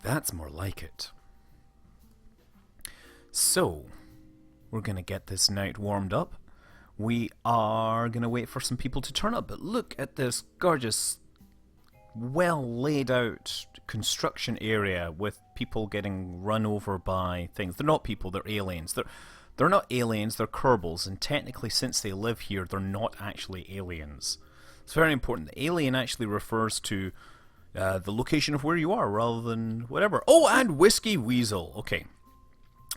That's more like it. So, we're going to get this night warmed up. We are going to wait for some people to turn up. But look at this gorgeous, well laid out construction area with people getting run over by things. They're not people, they're aliens. They're not aliens, they're Kerbals. And technically, since they live here, they're not actually aliens. It's very important. The alien actually refers to the location of where you are rather than whatever. Oh, and Whiskey Weasel. Okay.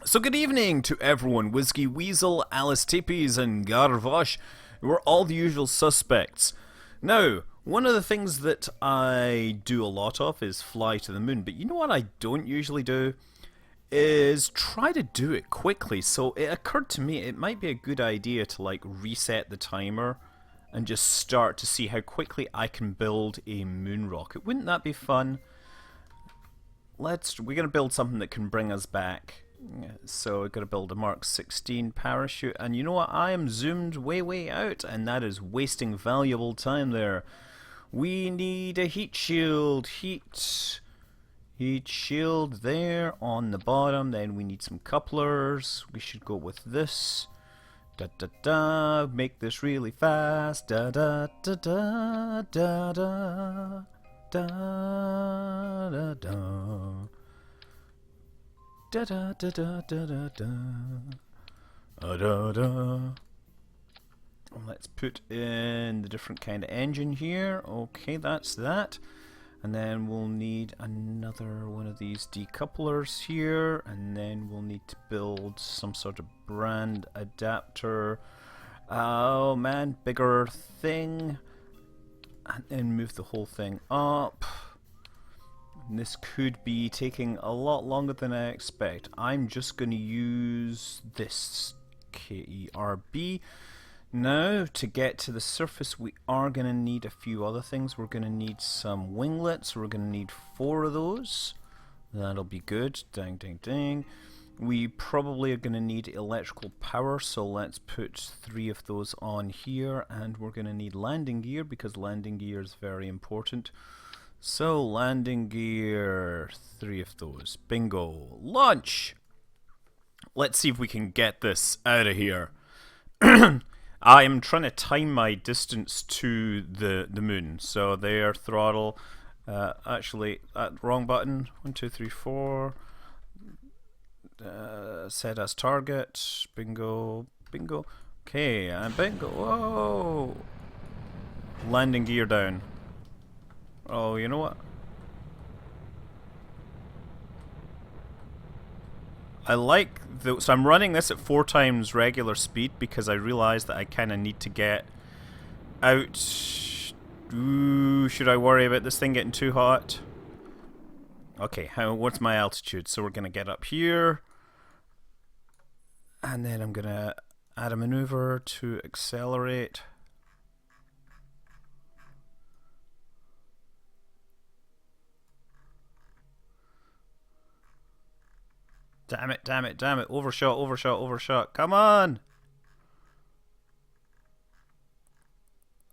So good evening to everyone. Whiskey Weasel, Alice Tippies, and Garvosh. We're all the usual suspects. Now, one of the things that I do a lot of is fly to the moon. But you know what I don't usually do? Is try to do it quickly. So it occurred to me it might be a good idea to like reset the timer and just start to see how quickly I can build a moon rocket. Wouldn't that be fun? We're gonna build something that can bring us back. So we're gonna build a Mark 16 parachute, and you know what? I am zoomed way out, and that is wasting valuable time there. We need a heat shield. Heat shield there on the bottom. Then we need some couplers. We should go with this. Da da da, make this really fast. Da da da da da da da da da. Da da da da da da da da. Let's put in the different kind of engine here. Okay, that's that. And then we'll need another one of these decouplers here, and then we'll need to build some sort of brand adapter. Oh man, bigger thing. And then move the whole thing up. And this could be taking a lot longer than I expect. I'm just going to use this KERB. Now, to get to the surface, we are going to need a few other things. We're going to need some winglets. We're going to need 4 of those. That'll be good. Ding, ding, ding. We probably are going to need electrical power, so let's put 3 of those on here. And we're going to need landing gear, because landing gear is very important. So, landing gear, 3 of those. Bingo. Launch! Let's see if we can get this out of here. I am trying to time my distance to the moon. So there, throttle. Actually, wrong button. 1, 2, 3, 4. Set as target. Bingo. Bingo. Okay, and bingo. Whoa! Landing gear down. Oh, you know what? I like so I'm running this at 4 times regular speed because I realize that I kind of need to get out. Ooh, should I worry about this thing getting too hot? Okay, what's my altitude? So we're gonna get up here, and then I'm gonna add a maneuver to accelerate. Damn it, damn it, damn it. Overshot, overshot, overshot. Come on!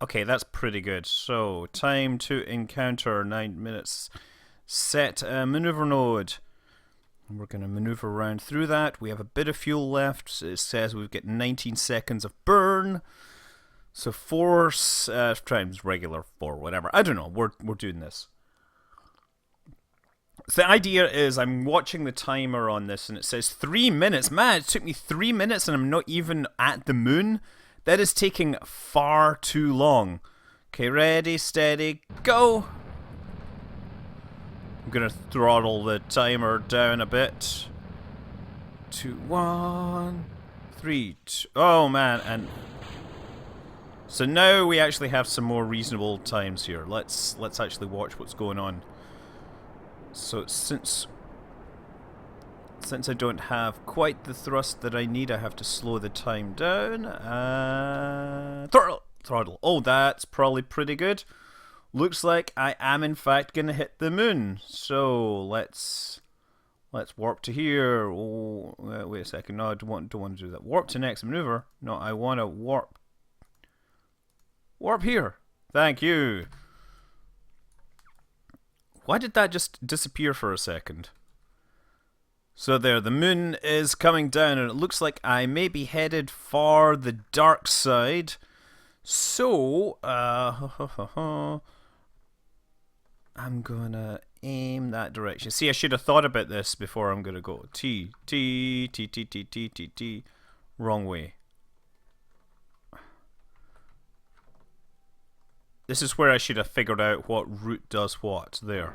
Okay, that's pretty good. So, time to encounter, 9 minutes. Set a maneuver node. And we're going to maneuver around through that. We have a bit of fuel left. It says we've got 19 seconds of burn. So 4 times regular 4, whatever. I don't know. We're doing this. So the idea is I'm watching the timer on this and it says 3 minutes. Man, it took me 3 minutes and I'm not even at the moon. That is taking far too long. Okay, ready, steady, go. I'm going to throttle the timer down a bit. 2, 1, 3, 2. Oh man, and so now we actually have some more reasonable times here. Let's actually watch what's going on. So since I don't have quite the thrust that I need, I have to slow the time down. Throttle. Oh, that's probably pretty good. Looks like I am in fact gonna hit the moon. So let's warp to here. Oh, wait a second. No, I don't want to do that. Warp to next maneuver. No, I want to warp here. Thank you. Why did that just disappear for a second? So there, the moon is coming down, and it looks like I may be headed for the dark side. So, I'm gonna aim that direction. See, I should have thought about this before I'm gonna go. T. Wrong way. This is where I should have figured out what route does what. There.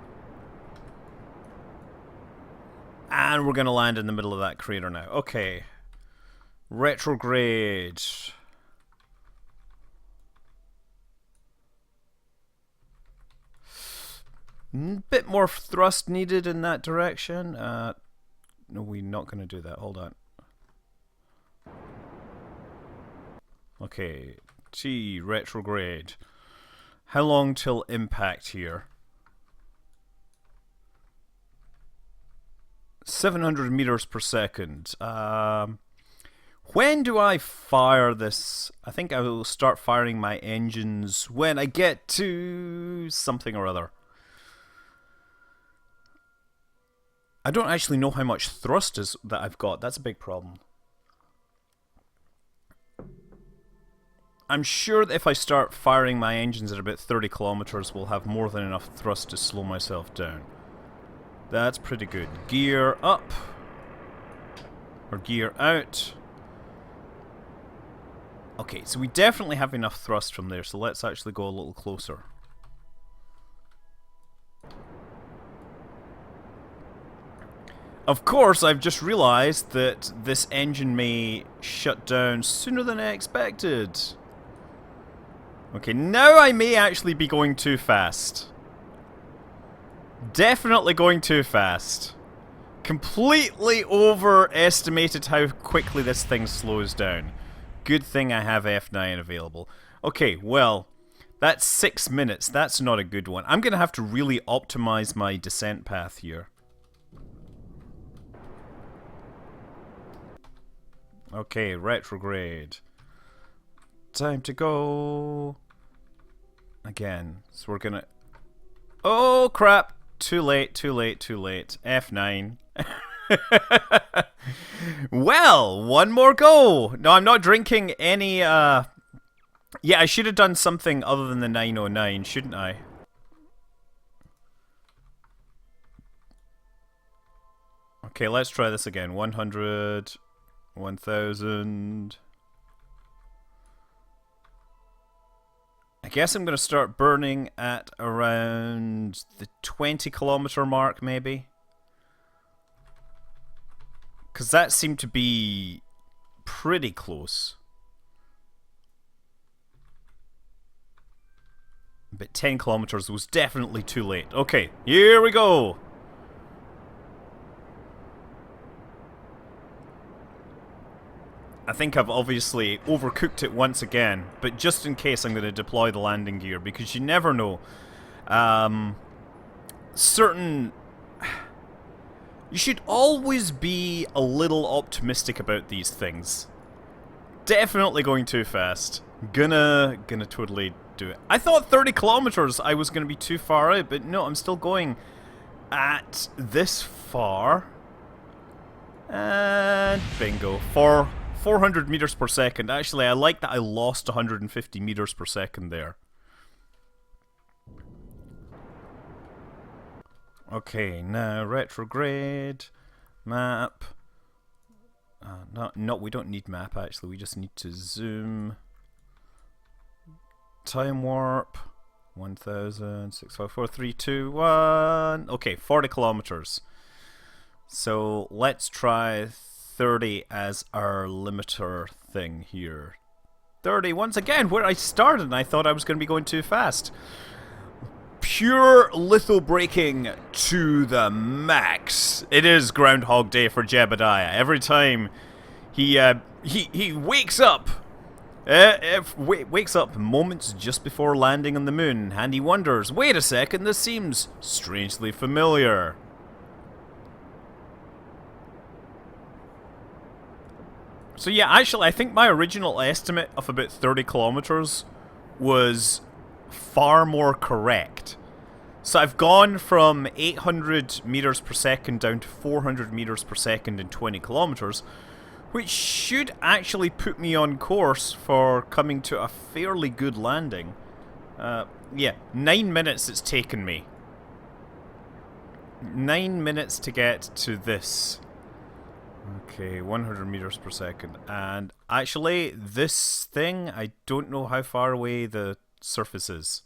And we're gonna land in the middle of that crater now. Okay. Retrograde. Bit more thrust needed in that direction. No, we're not gonna do that. Hold on. Okay. T. Retrograde. How long till impact here? 700 meters per second. When do I fire this? I think I will start firing my engines when I get to something or other. I don't actually know how much thrust is that I've got. That's a big problem. I'm sure that if I start firing my engines at about 30 kilometers, we'll have more than enough thrust to slow myself down. That's pretty good. Gear up. Or gear out. Okay, so we definitely have enough thrust from there, so let's actually go a little closer. Of course, I've just realized that this engine may shut down sooner than I expected. Okay, now I may actually be going too fast. Definitely going too fast. Completely overestimated how quickly this thing slows down. Good thing I have F9 available. Okay, well, that's 6 minutes. That's not a good one. I'm going to have to really optimize my descent path here. Okay, retrograde. Time to go. Again, so we're gonna... Oh, crap! Too late, too late, too late. F9. Well, one more go! No, I'm not drinking any, Yeah, I should have done something other than the 909, shouldn't I? Okay, let's try this again. 100... 1000... I guess I'm going to start burning at around the 20 kilometer mark, maybe. Because that seemed to be pretty close. But 10 kilometers was definitely too late. Okay, here we go. I think I've obviously overcooked it once again, but just in case I'm going to deploy the landing gear, because you never know. You should always be a little optimistic about these things. Definitely going too fast. Gonna totally do it. I thought 30 kilometers I was going to be too far out, but no, I'm still going at this far. And bingo. For 400 meters per second. Actually, I like that I lost 150 meters per second there. Okay, now retrograde. Map. No, we don't need map actually. We just need to zoom. Time warp. 1000, 6, 5, 4, 3, 2, 1. Okay, 40 kilometers. So let's try 30 as our limiter thing here. 30 once again, where I started and I thought I was going to be going too fast. Pure litho braking to the max. It is Groundhog Day for Jebediah. Every time he wakes up, wakes up moments just before landing on the moon, and he wonders, wait a second, this seems strangely familiar. So yeah, actually, I think my original estimate of about 30 kilometers was far more correct. So I've gone from 800 meters per second down to 400 meters per second in 20 kilometers, which should actually put me on course for coming to a fairly good landing. Yeah, 9 minutes it's taken me. 9 minutes to get to this. Okay, 100 meters per second. And actually, this thing, I don't know how far away the surface is.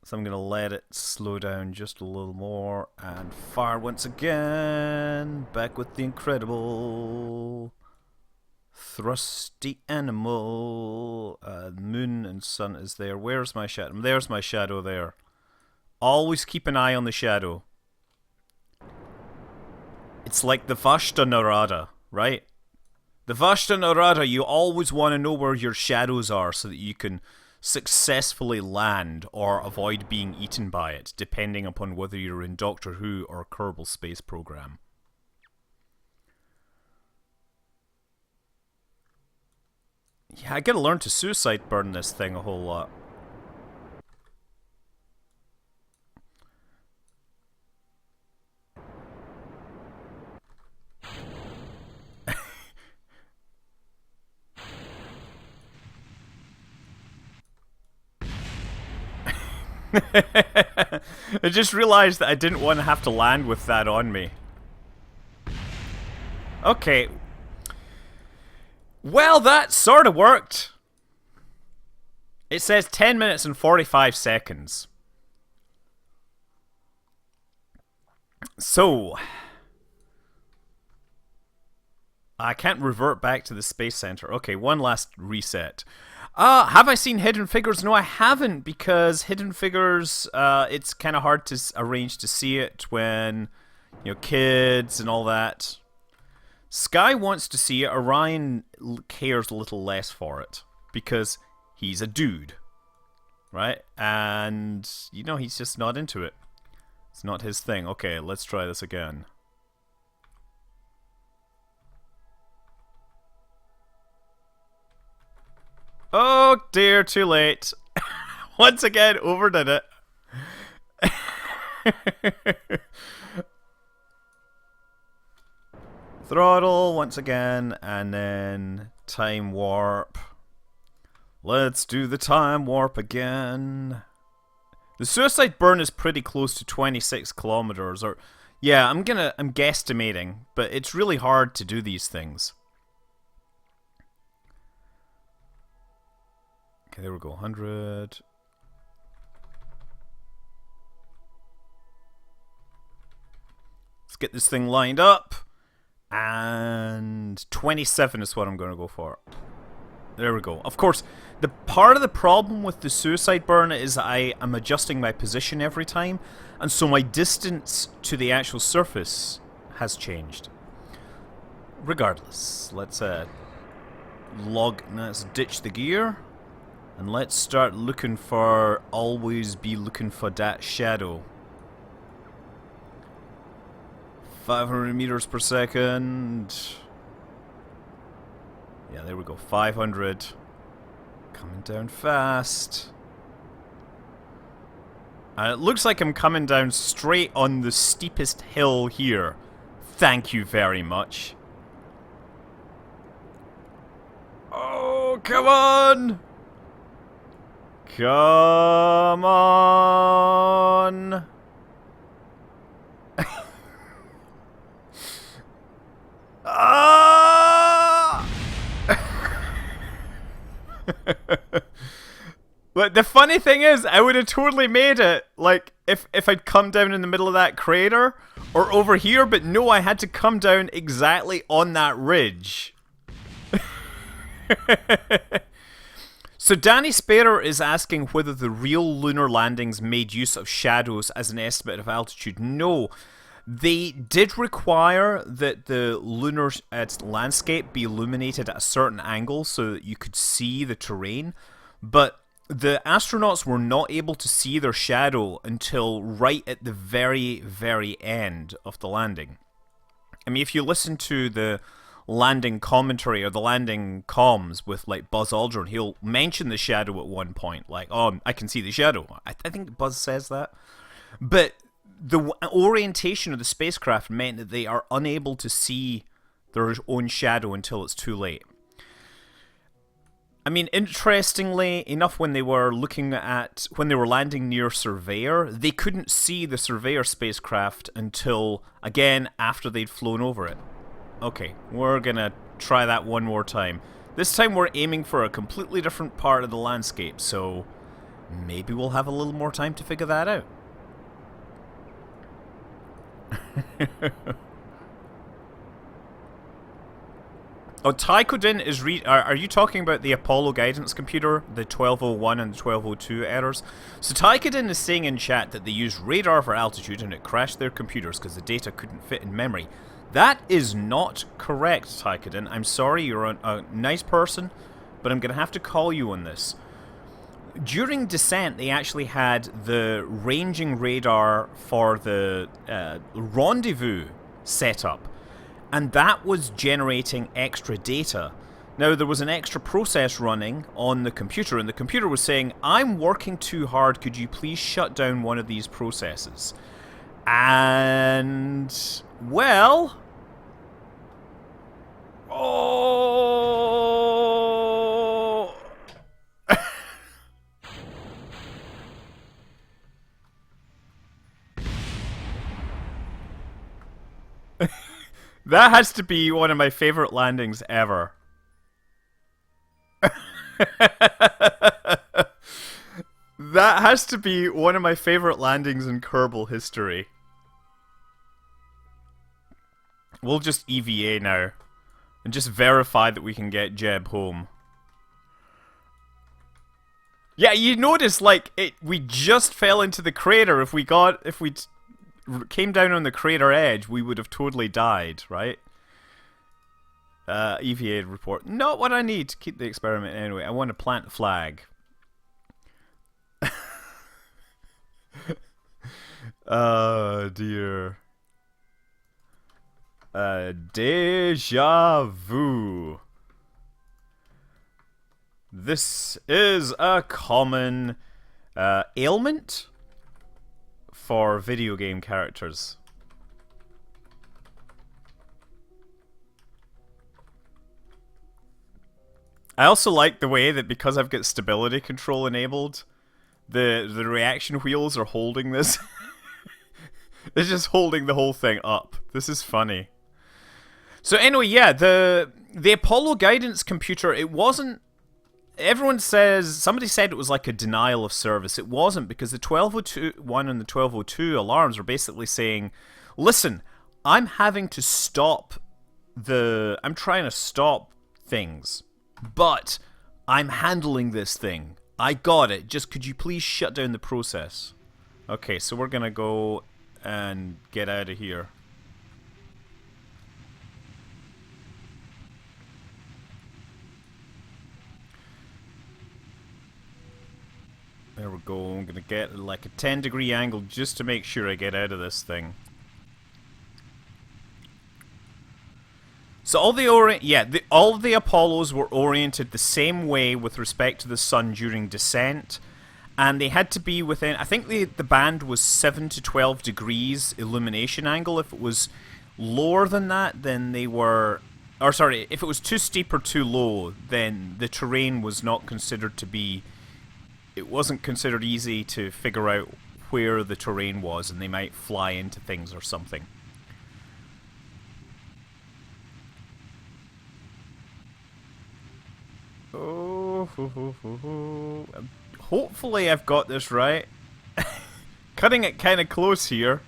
So I'm going to let it slow down just a little more and fire once again. Back with the incredible thrusty animal. Moon and sun is there. Where's my shadow? There's my shadow there. Always keep an eye on the shadow. It's like the Vashta Narada, right? The Vashta Narada, you always want to know where your shadows are so that you can successfully land or avoid being eaten by it, depending upon whether you're in Doctor Who or Kerbal Space Program. Yeah, I gotta learn to suicide burn this thing a whole lot. I just realized that I didn't want to have to land with that on me. Okay. Well, that sort of worked. It says 10 minutes and 45 seconds. So, I can't revert back to the Space Center. Okay, one last reset. Have I seen Hidden Figures? No, I haven't, because Hidden Figures, it's kind of hard to arrange to see it when, you know, kids and all that. Sky wants to see it. Orion cares a little less for it, because he's a dude, right? And, you know, he's just not into it. It's not his thing. Okay, let's try this again. Oh dear, too late. Once again, overdid it. Throttle once again, and then time warp. Let's do the time warp again. The suicide burn is pretty close to 26 kilometers, or yeah, I'm guesstimating, but it's really hard to do these things. Okay, there we go, 100. Let's get this thing lined up. And 27 is what I'm going to go for. There we go. Of course, the part of the problem with the suicide burn is I am adjusting my position every time, and so my distance to the actual surface has changed. Regardless, let's ditch the gear. And let's start looking for, always be looking for that shadow. 500 meters per second. Yeah, there we go, 500. Coming down fast. And it looks like I'm coming down straight on the steepest hill here. Thank you very much. Oh, come on! Come on! Ah! But the funny thing is, I would have totally made it, like, if I'd come down in the middle of that crater, or over here, but no, I had to come down exactly on that ridge. So Danny Sparer is asking whether the real lunar landings made use of shadows as an estimate of altitude. No, they did require that the lunar landscape be illuminated at a certain angle so that you could see the terrain, but the astronauts were not able to see their shadow until right at the very, very end of the landing. I mean, if you listen to the landing commentary or the landing comms with like Buzz Aldrin, he'll mention the shadow at one point, like, "Oh, I can see the shadow." I think Buzz says that, but the orientation of the spacecraft meant that they are unable to see their own shadow until it's too late. I mean, interestingly enough, when they were landing near Surveyor, they couldn't see the Surveyor spacecraft until, again, after they'd flown over it. Okay, we're gonna try that one more time. This time we're aiming for a completely different part of the landscape, so maybe we'll have a little more time to figure that out. Oh, Tychodin is are you talking about the Apollo guidance computer, the 1201 and the 1202 errors? So Tychodin is saying in chat that they used radar for altitude and it crashed their computers because the data couldn't fit in memory. That is not correct, Tychodin. I'm sorry, you're a nice person, but I'm going to have to call you on this. During descent, they actually had the ranging radar for the rendezvous set up, and that was generating extra data. Now, there was an extra process running on the computer, and the computer was saying, "I'm working too hard, could you please shut down one of these processes?" And, well... Oh... That has to be one of my favorite landings ever. That has to be one of my favorite landings in Kerbal history. We'll just EVA now. And just verify that we can get Jeb home. Yeah, you notice, like, we just fell into the crater. If we came down on the crater edge, we would have totally died, right? EVA report. Not what I need to keep the experiment anyway. I want to plant a flag. Oh, dear. Deja vu. This is a common ailment for video game characters. I also like the way that because I've got stability control enabled, the reaction wheels are holding this. It's just holding the whole thing up. This is funny. So anyway, yeah, the Apollo guidance computer, it wasn't... Everyone says... Somebody said it was like a denial of service. It wasn't, because the 1201 and the 1202 alarms were basically saying, "Listen, I'm having to stop I'm trying to stop things, but I'm handling this thing. I got it. Just could you please shut down the process?" Okay, so we're gonna go and get out of here. There we go. I'm gonna get like a 10-degree angle just to make sure I get out of this thing. So all all of the Apollos were oriented the same way with respect to the sun during descent, and they had to be within, I think the band was 7 to 12 degrees illumination angle. If it was lower than that, then they were, or sorry, if it was too steep or too low, then the terrain was not considered to be, it wasn't considered easy to figure out where the terrain was, and they might fly into things or something. Oh, hopefully I've got this right. Cutting it kind of close here.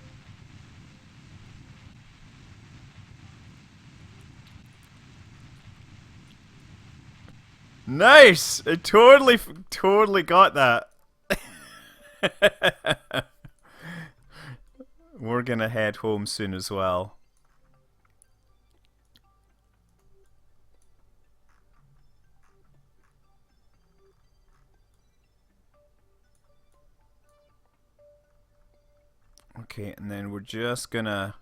Nice! I totally got that. We're gonna head home soon as well. Okay, and then we're just gonna...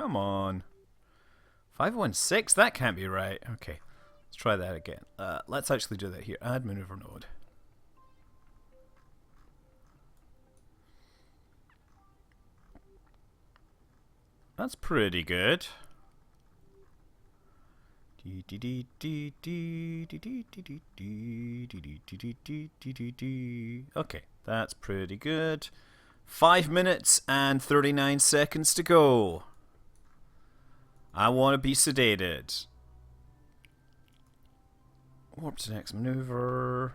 Come on. 516? That can't be right. Okay, let's try that again. Let's actually do that here. Add maneuver node. That's pretty good. Okay, that's pretty good. 5 minutes and 39 seconds to go. I want to be sedated. Warp to next maneuver.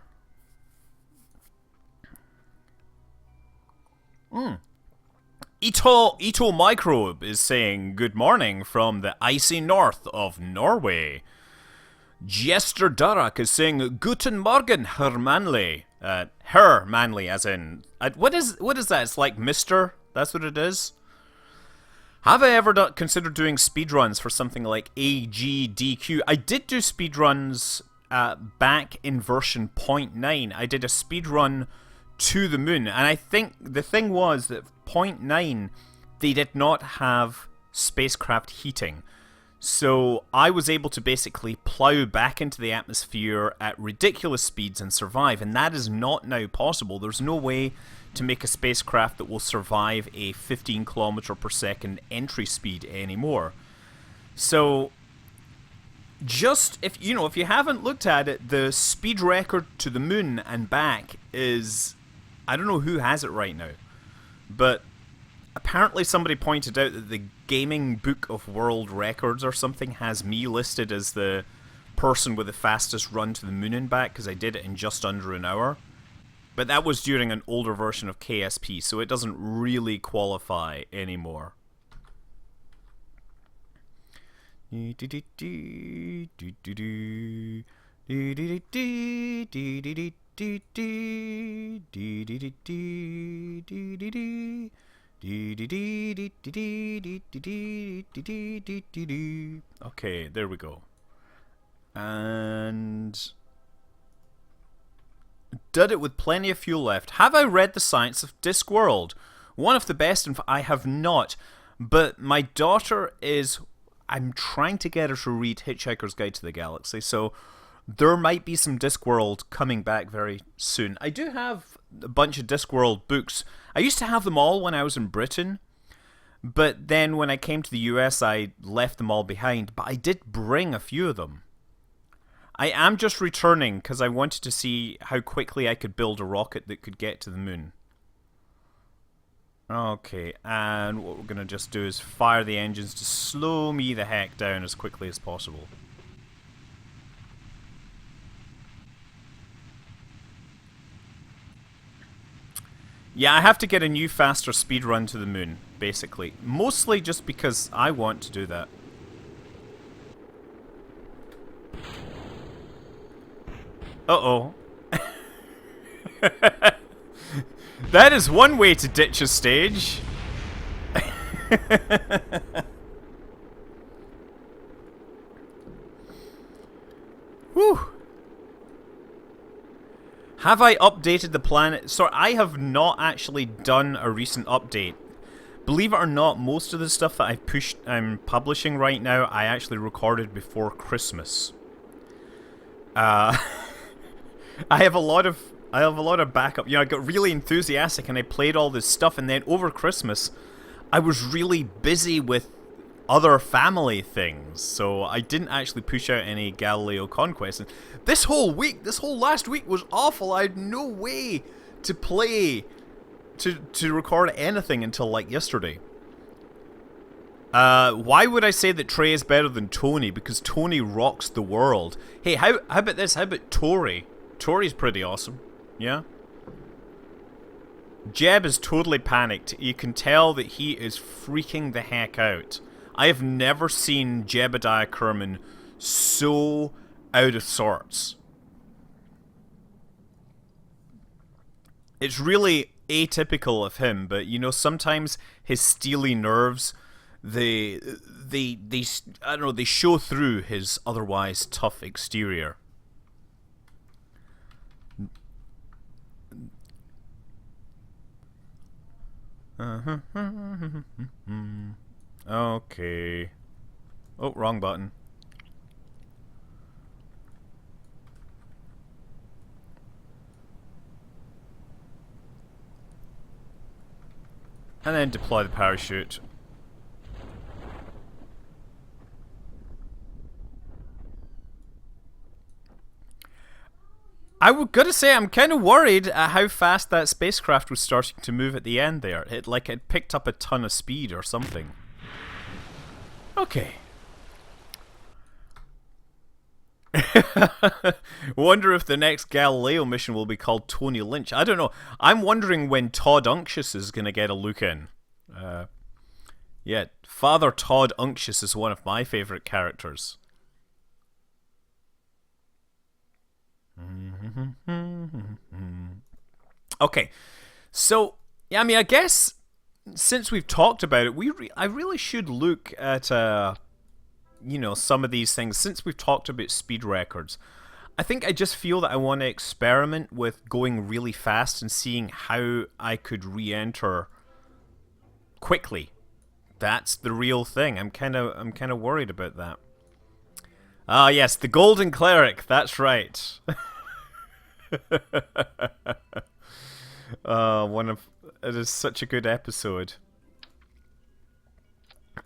Ito Microbe is saying good morning from the icy north of Norway. Jester Durak is saying Guten Morgen, Herr Manley. Herr Manley, as in what is that? It's like Mister. That's what it is. Have I ever considered doing speedruns for something like AGDQ? I did do speedruns back in version 0.9. I did a speedrun to the moon, and I think the thing was that 0.9 they did not have spacecraft heating. So I was able to basically plow back into the atmosphere at ridiculous speeds and survive, and that is not now possible. There's no way to make a spacecraft that will survive a 15 kilometer per second entry speed anymore. So just if you haven't looked at it, the speed record to the moon and back is, I don't know who has it right now, but apparently somebody pointed out that the Gaming Book of World Records or something has me listed as the person with the fastest run to the moon and back, because I did it in just under an hour. But that was during an older version of KSP, so it doesn't really qualify anymore. Okay, there we go. And did it with plenty of fuel left. Have I read The Science of Discworld? One of the best, and I have not. But my daughter is... I'm trying to get her to read Hitchhiker's Guide to the Galaxy, so there might be some Discworld coming back very soon. I do have a bunch of Discworld books. I used to have them all when I was in Britain, but then when I came to the US, I left them all behind. But I did bring a few of them. I am just returning because I wanted to see how quickly I could build a rocket that could get to the moon. Okay, and what we're going to just do is fire the engines to slow me the heck down as quickly as possible. Yeah, I have to get a new faster speed run to the moon, basically. Mostly just because I want to do that. Uh-oh. That is one way to ditch a stage. Whew. Have I updated the planet? Sorry, I have not actually done a recent update. Believe it or not, most of the stuff that I'm publishing right now, I actually recorded before Christmas. I have a lot of backup. You know, I got really enthusiastic and I played all this stuff, and then over Christmas, I was really busy with other family things, so I didn't actually push out any Galileo Conquest. And this whole last week was awful. I had no way to play, to record anything until like yesterday. Why would I say that Trey is better than Tony? Because Tony rocks the world. Hey, how about this? How about Tori? Tori's pretty awesome. Yeah? Jeb is totally panicked. You can tell that he is freaking the heck out. I have never seen Jebediah Kerman so out of sorts. It's really atypical of him, but you know, sometimes his steely nerves, they I don't know, they show through his otherwise tough exterior. Okay. Oh, wrong button. And then deploy the parachute. I would gotta say, I'm kind of worried at how fast that spacecraft was starting to move at the end there. It picked up a ton of speed or something. Okay. Wonder if the next Galileo mission will be called Tony Lynch. I don't know. I'm wondering when Todd Unctious is gonna get a look in. Yeah, Father Todd Unctious is one of my favorite characters. Okay, so yeah, I mean, I guess since we've talked about it, I really should look at you know, some of these things. Since we've talked about speed records, I think I just feel that I want to experiment with going really fast and seeing how I could re-enter quickly. That's the real thing. I'm kind of worried about that. Ah, yes, the Golden Cleric. That's right. It is such a good episode.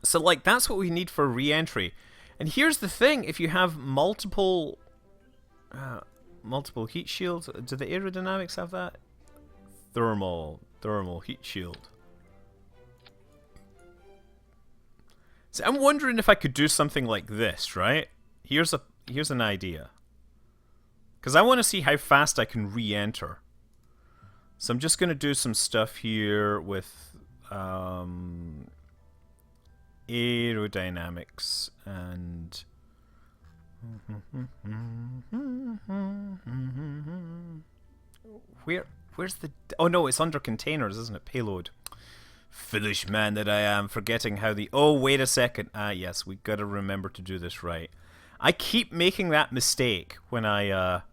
So, like, that's what we need for re-entry. And here's the thing: if you have multiple heat shields, do the aerodynamics have that? Thermal heat shield. So I'm wondering if I could do something like this, right? Here's an idea. Because I want to see how fast I can re-enter. So I'm just going to do some stuff here with aerodynamics and where's the... Oh no, it's under containers, isn't it? Payload. Foolish man that I am, forgetting how the... Oh, wait a second. Ah, yes, we gotta remember to do this right. I keep making that mistake when I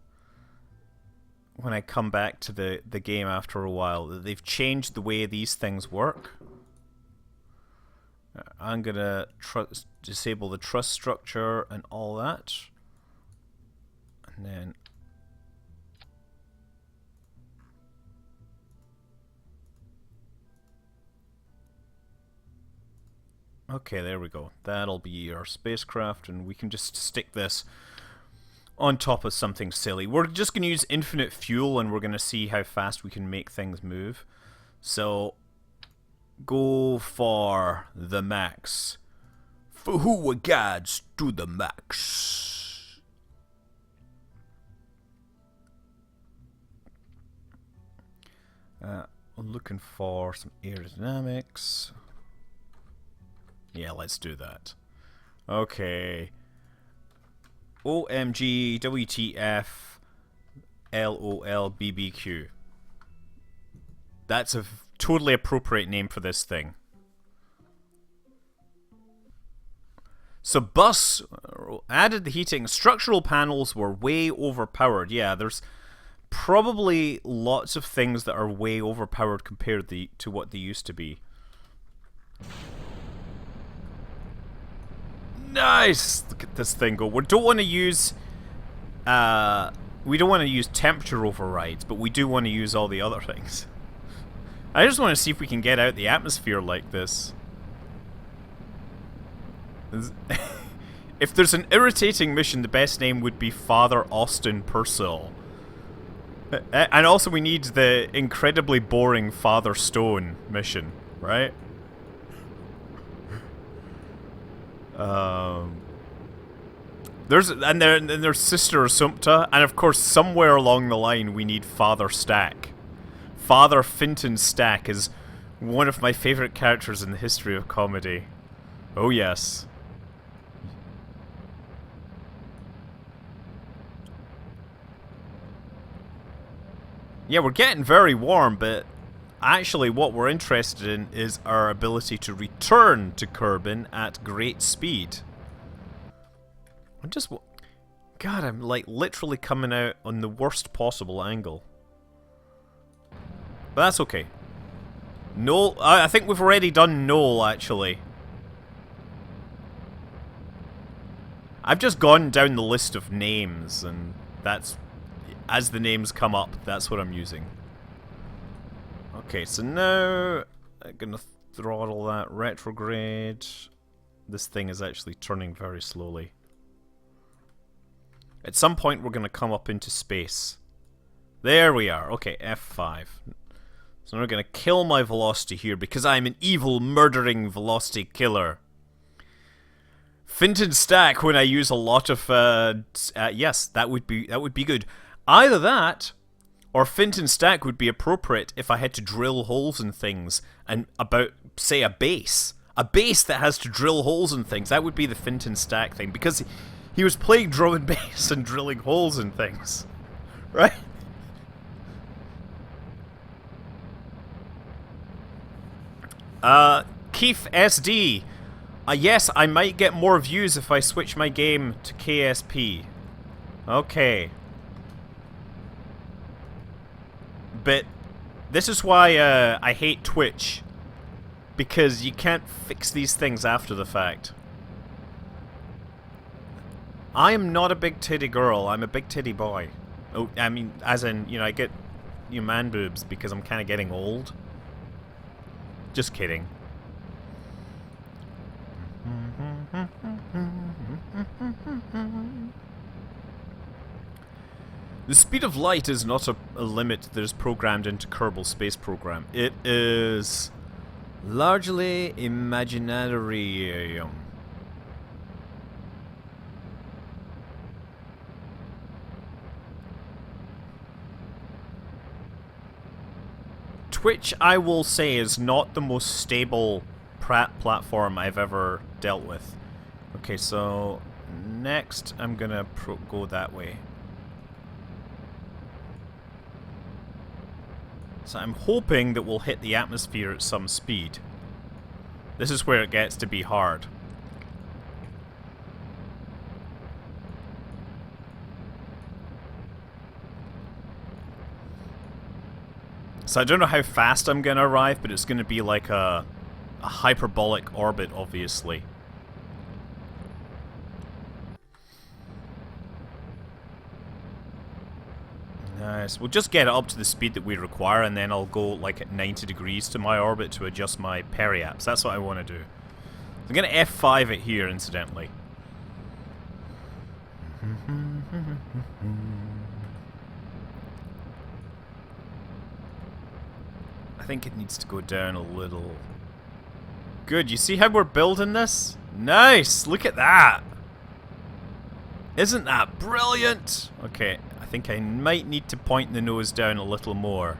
come back to the game after a while. They've changed the way these things work. I'm gonna disable the truss structure and all that. And then... Okay, there we go. That'll be our spacecraft, and we can just stick this on top of something silly. We're just going to use infinite fuel, and we're going to see how fast we can make things move. So, go for the max. For who regards to the max. I'm looking for some aerodynamics. Yeah, let's do that. Okay. OMG, WTF, LOL, BBQ. That's a totally appropriate name for this thing. So bus added the heating. Structural panels were way overpowered. Yeah, there's probably lots of things that are way overpowered compared to what they used to be. Nice! Look at this thing go. We don't want to use temperature overrides, but we do want to use all the other things. I just want to see if we can get out the atmosphere like this. If there's an irritating mission, the best name would be Father Austin Purcell. And also we need the incredibly boring Father Stone mission, right? There's Sister Assumpta, and of course somewhere along the line we need Father Stack. Father Finton Stack is one of my favorite characters in the history of comedy. Oh yes. Yeah, we're getting very warm, but actually what we're interested in is our ability to return to Kerbin at great speed. God, I'm like literally coming out on the worst possible angle. But that's okay. Null, I think we've already done null, actually. I've just gone down the list of names, and that's... As the names come up, that's what I'm using. Okay, so now I'm gonna throttle that retrograde. This thing is actually turning very slowly. At some point we're gonna come up into space. There we are. Okay, F5. So we're gonna kill my velocity here because I'm an evil, murdering velocity killer. Fint and stack when I use a lot of yes, that would be good. Either that, or fint and stack would be appropriate if I had to drill holes in things, and about, say, a base. A base that has to drill holes in things. That would be the fint and stack thing, because he was playing drum and bass and drilling holes in things. Right? Keith SD. Yes, I might get more views if I switch my game to KSP. Okay. But this is why I hate Twitch, because you can't fix these things after the fact. I am not a big titty girl, I'm a big titty boy. Oh, I mean, as in, you know, I get man boobs because I'm kind of getting old. Just kidding. The speed of light is not a limit that is programmed into Kerbal Space Program. It is largely imaginary. Twitch, I will say, is not the most stable platform I've ever dealt with. Okay, so next I'm gonna go that way. So I'm hoping that we'll hit the atmosphere at some speed. This is where it gets to be hard. So I don't know how fast I'm gonna arrive, but it's gonna be like a hyperbolic orbit, obviously. Nice. We'll just get it up to the speed that we require, and then I'll go like at 90 degrees to my orbit to adjust my periaps. That's what I want to do. I'm gonna F5 it here, incidentally. I think it needs to go down a little. Good, you see how we're building this? Nice! Look at that! Isn't that brilliant? Okay, I think I might need to point the nose down a little more.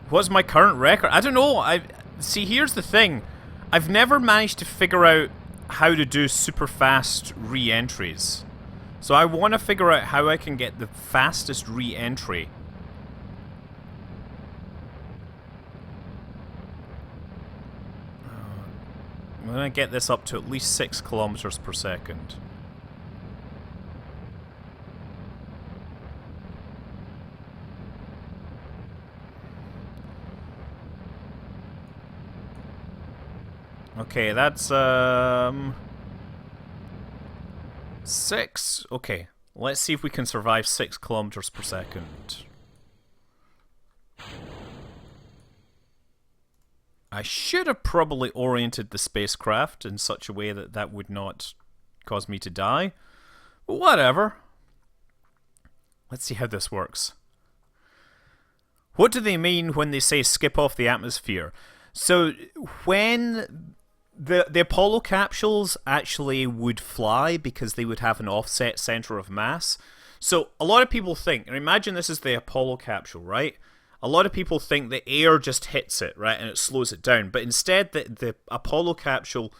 What's my current record? I don't know. See, here's the thing. I've never managed to figure out how to do super fast re-entries. So I want to figure out how I can get the fastest re-entry. I'm going to get this up to at least 6 kilometers per second. Okay, that's 6. Okay, let's see if we can survive 6 kilometers per second. I should have probably oriented the spacecraft in such a way that that would not cause me to die. But whatever. Let's see how this works. What do they mean when they say skip off the atmosphere? So when the Apollo capsules actually would fly because they would have an offset center of mass. So a lot of people think, and imagine this is the Apollo capsule, right? A lot of people think the air just hits it, right, and it slows it down. But instead, the Apollo capsule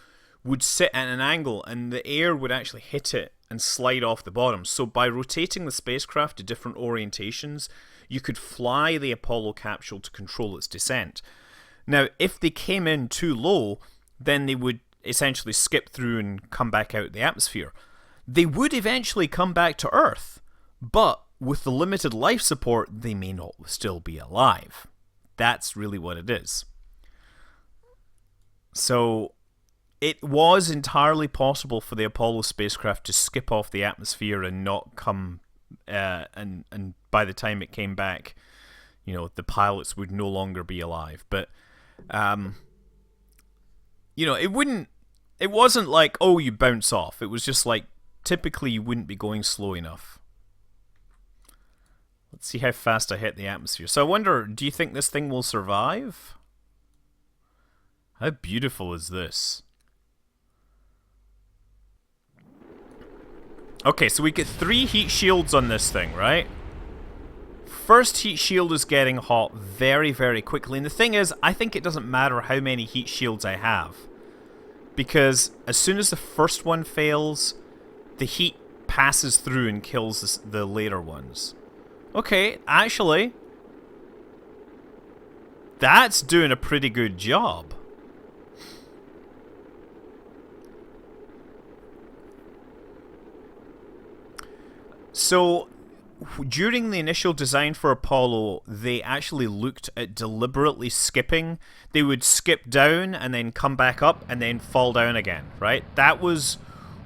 would sit at an angle, and the air would actually hit it and slide off the bottom. So by rotating the spacecraft to different orientations, you could fly the Apollo capsule to control its descent. Now, if they came in too low, then they would essentially skip through and come back out the atmosphere. They would eventually come back to Earth, but with the limited life support, they may not still be alive. That's really what it is. So it was entirely possible for the Apollo spacecraft to skip off the atmosphere and not come, and by the time it came back, you know, the pilots would no longer be alive. But, you know, it wasn't like, oh, you bounce off. It was just like, typically you wouldn't be going slow enough. Let's see how fast I hit the atmosphere. So I wonder, do you think this thing will survive? How beautiful is this? Okay, so we get 3 heat shields on this thing, right? First heat shield is getting hot very, very quickly. And the thing is, I think it doesn't matter how many heat shields I have. Because as soon as the first one fails, the heat passes through and kills the later ones. Okay, actually, that's doing a pretty good job. So, during the initial design for Apollo, they actually looked at deliberately skipping. They would skip down and then come back up and then fall down again, right? That was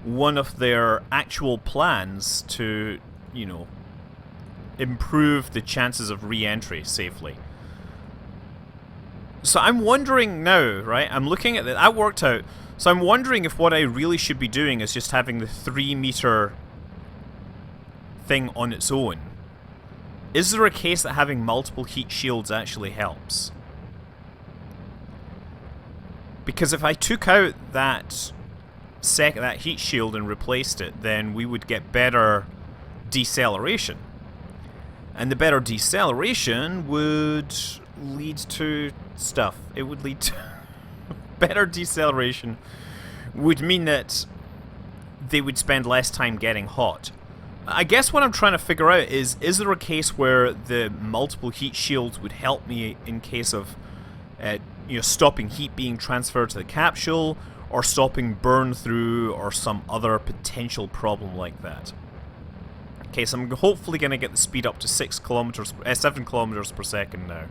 one of their actual plans to, you know, improve the chances of re-entry safely. So I'm wondering now, right? I'm looking at that worked out. So I'm wondering if what I really should be doing is just having the 3-meter thing on its own. Is there a case that having multiple heat shields actually helps? Because if I took out that heat shield and replaced it, then we would get better deceleration. And the better deceleration would lead to stuff. It would lead to better deceleration would mean that they would spend less time getting hot. I guess what I'm trying to figure out is there a case where the multiple heat shields would help me in case of you know, stopping heat being transferred to the capsule, or stopping burn through, or some other potential problem like that. Okay, so I'm hopefully going to get the speed up to 7 kilometers per second now.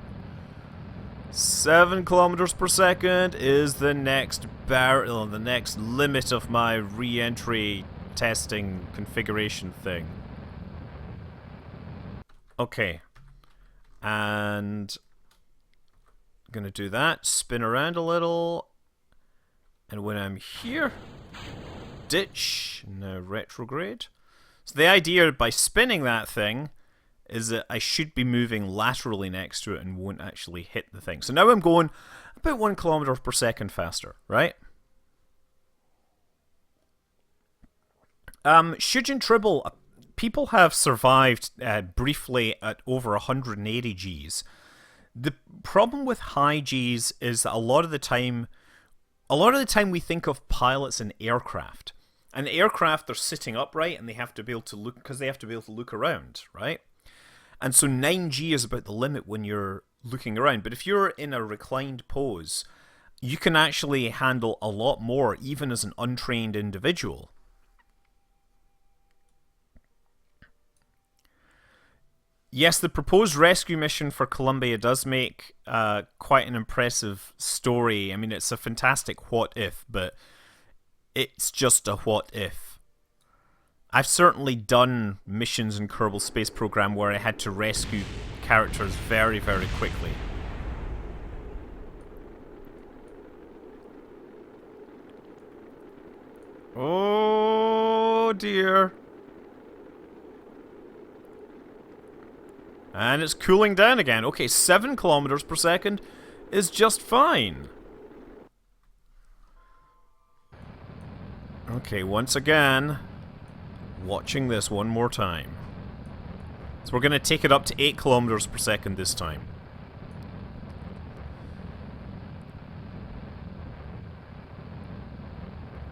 7 kilometers per second is the next the next limit of my re-entry testing configuration thing. Okay. And I'm gonna do that, spin around a little, and when I'm here, ditch, now retrograde. So the idea by spinning that thing is that I should be moving laterally next to it and won't actually hit the thing. So now I'm going about 1 kilometer per second faster, right? Shujin Tribble, people have survived briefly at over 180 Gs. The problem with high Gs is that a lot of the time we think of pilots in aircraft. And aircraft, they're sitting upright and they have to be able to look, because they have to be able to look around, right? And so 9G is about the limit when you're looking around. But if you're in a reclined pose, you can actually handle a lot more, even as an untrained individual. Yes, the proposed rescue mission for Columbia does make quite an impressive story. I mean, it's a fantastic what if, but it's just a what if. I've certainly done missions in Kerbal Space Program where I had to rescue characters very, very quickly. Oh dear. And it's cooling down again. Okay, 7 kilometers per second is just fine. Okay, once again, watching this one more time. So we're going to take it up to 8 kilometers per second this time.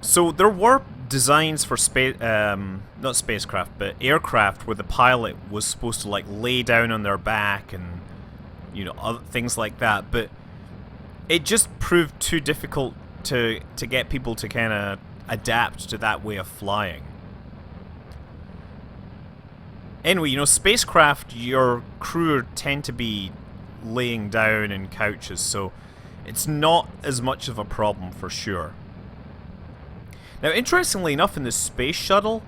So there were designs for not spacecraft, but aircraft where the pilot was supposed to like lay down on their back and, you know, other things like that, but it just proved too difficult to get people to kind of adapt to that way of flying. Anyway, you know, spacecraft, your crew tend to be laying down in couches, so It's not as much of a problem for sure. Now, interestingly enough, in the space shuttle,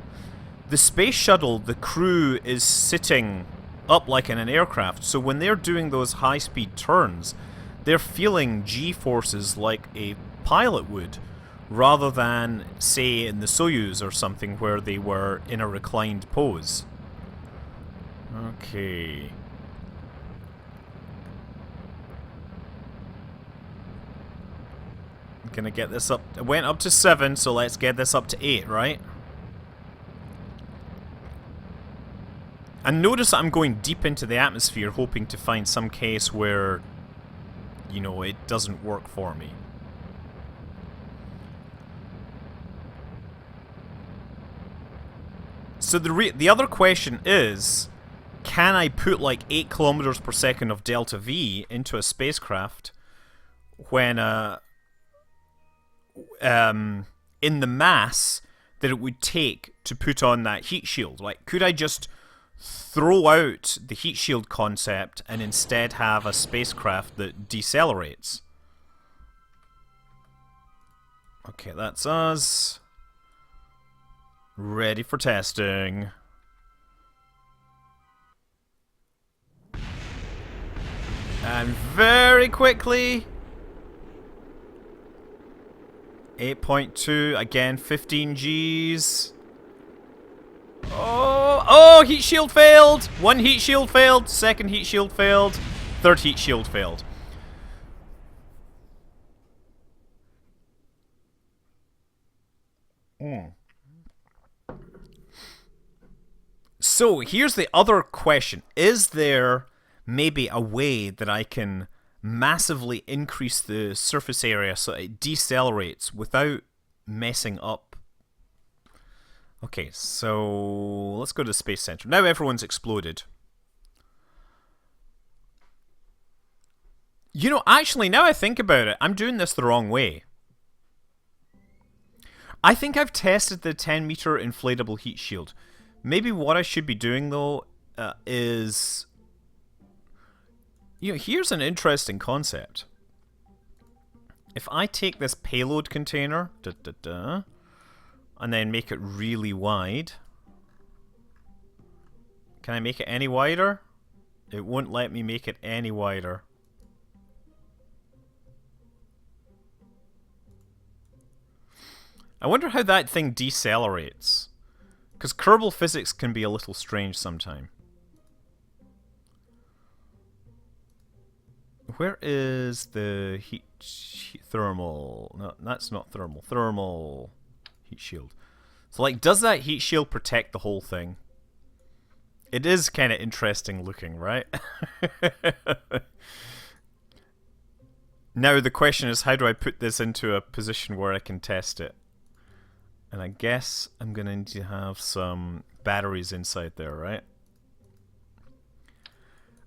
the crew is sitting up like in an aircraft, so when they're doing those high-speed turns, they're feeling G-forces like a pilot would, rather than, say, in the Soyuz or something where they were in a reclined pose. Okay. I'm gonna get this up. It went up to 7, so let's get this up to 8, right? And notice that I'm going deep into the atmosphere, hoping to find some case where, you know, it doesn't work for me. So the other question is, can I put like 8 kilometers per second of delta V into a spacecraft when in the mass that it would take to put on that heat shield? Like, could I just throw out the heat shield concept and instead have a spacecraft that decelerates? Okay, that's us. Ready for testing. And very quickly, 8.2, again 15 Gs. Oh, heat shield failed! One heat shield failed, second heat shield failed, third heat shield failed. So, here's the other question. Is there maybe a way that I can massively increase the surface area so it decelerates without messing up? Okay, so let's go to the Space Center. Now everyone's exploded. You know, actually, now I think about it, I'm doing this the wrong way. I think I've tested the 10-meter inflatable heat shield. Maybe what I should be doing, though, is... You know, here's an interesting concept. If I take this payload container, and then make it really wide. Can I make it any wider? It won't let me make it any wider. I wonder how that thing decelerates. Because Kerbal physics can be a little strange sometime. Where is the heat thermal? No, that's not thermal. Thermal heat shield. So, like, does that heat shield protect the whole thing? It is kind of interesting looking, right? Now the question is, how do I put this into a position where I can test it? And I guess I'm going to need to have some batteries inside there, right?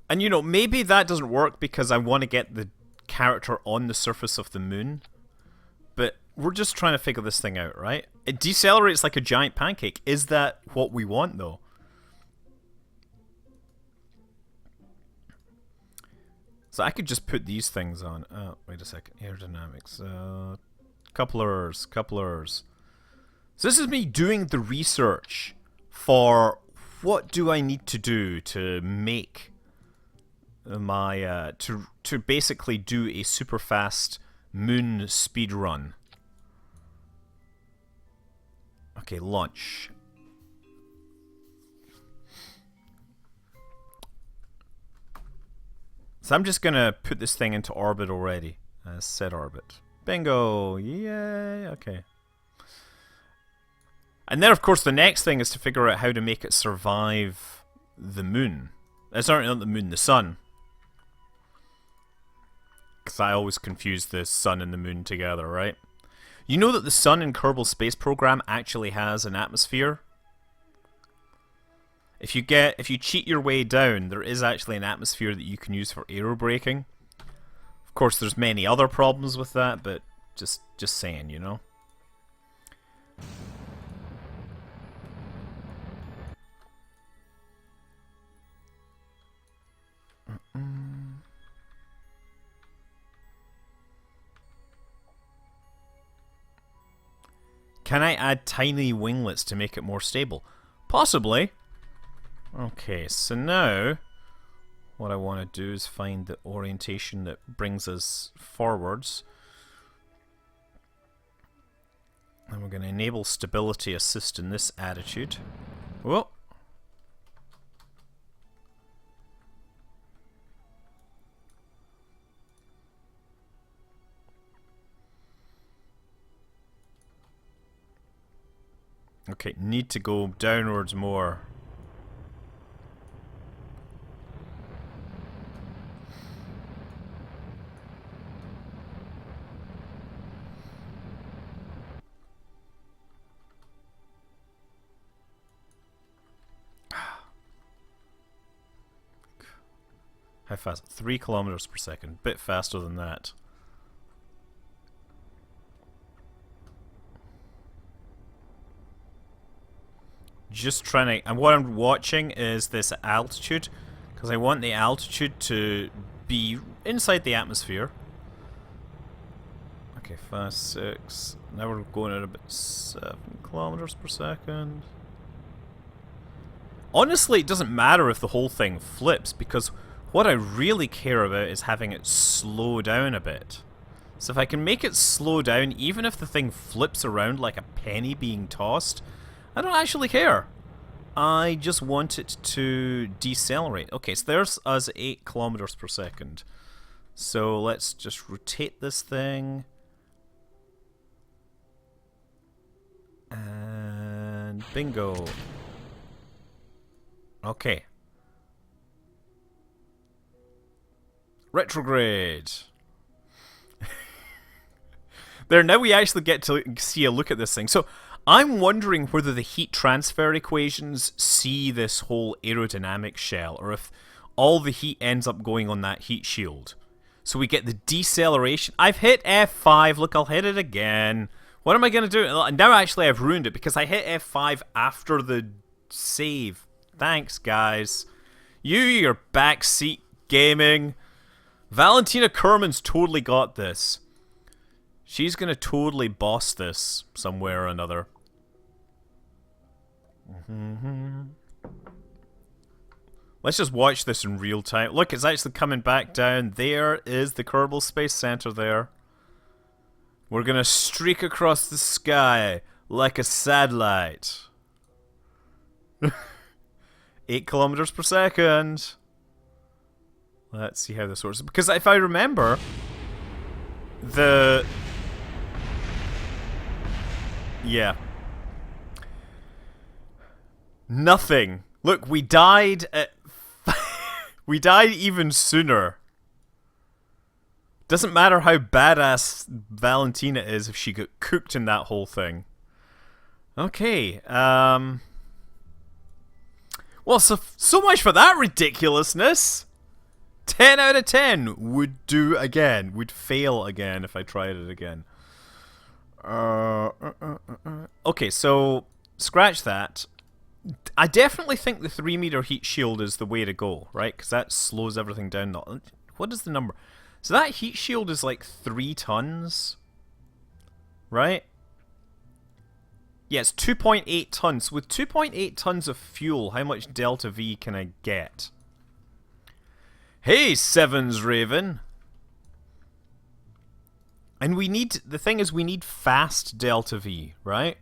And, you know, maybe that doesn't work because I want to get the character on the surface of the moon. But we're just trying to figure this thing out, right? It decelerates like a giant pancake. Is that what we want, though? So I could just put these things on. Oh, wait a second. Aerodynamics. Couplers. So this is me doing the research for what do I need to do to make my to basically do a super fast moon speed run. Okay, launch. So I'm just gonna put this thing into orbit already. Set orbit. Bingo! Yay! Okay. And then, of course, the next thing is to figure out how to make it survive the moon. Sorry, not the moon, the sun. Because I always confuse the sun and the moon together, right? You know that the sun in Kerbal Space Program actually has an atmosphere? If you cheat your way down, there is actually an atmosphere that you can use for aerobraking. Of course, there's many other problems with that, but just saying, you know. Can I add tiny winglets to make it more stable? Possibly. Okay, so now what I want to do is find the orientation that brings us forwards. And we're going to enable stability assist in this attitude. Whoa. Okay, need to go downwards more. How fast? 3 kilometers per second. Bit faster than that. Just trying to... And what I'm watching is this altitude, because I want the altitude to be inside the atmosphere. Okay, 5, 6. Now we're going at about 7 kilometers per second. Honestly, it doesn't matter if the whole thing flips, because what I really care about is having it slow down a bit. So if I can make it slow down, even if the thing flips around like a penny being tossed, I don't actually care. I just want it to decelerate. Okay, so there's us 8 kilometers per second. So let's just rotate this thing. And bingo. Okay. Retrograde. There, now we actually get to see a look at this thing. So I'm wondering whether the heat transfer equations see this whole aerodynamic shell, or if all the heat ends up going on that heat shield. So we get the deceleration. I've hit F5. Look, I'll hit it again. What am I going to do? Now actually I've ruined it because I hit F5 after the save. Thanks, guys. Your backseat gaming. Valentina Kerman's totally got this. She's going to totally boss this somewhere or another. Let's just watch this in real time. Look, it's actually coming back down. There is the Kerbal Space Center there. We're going to streak across the sky like a satellite. 8 kilometers per second. Let's see how this works. Because if I remember, yeah. Nothing. Look, we died at... we died even sooner. Doesn't matter how badass Valentina is if she got cooked in that whole thing. Okay, well, so much for that ridiculousness! 10 out of 10 would do again. Would fail again if I tried it again. Okay, so scratch that. I definitely think the 3-meter heat shield is the way to go, right? Because that slows everything down. What is the number? So that heat shield is like 3 tons, right? Yeah, it's 2.8 tons. With 2.8 tons of fuel, how much delta V can I get? Hey, Sevens Raven! And we need... The thing is, we need fast delta V, right?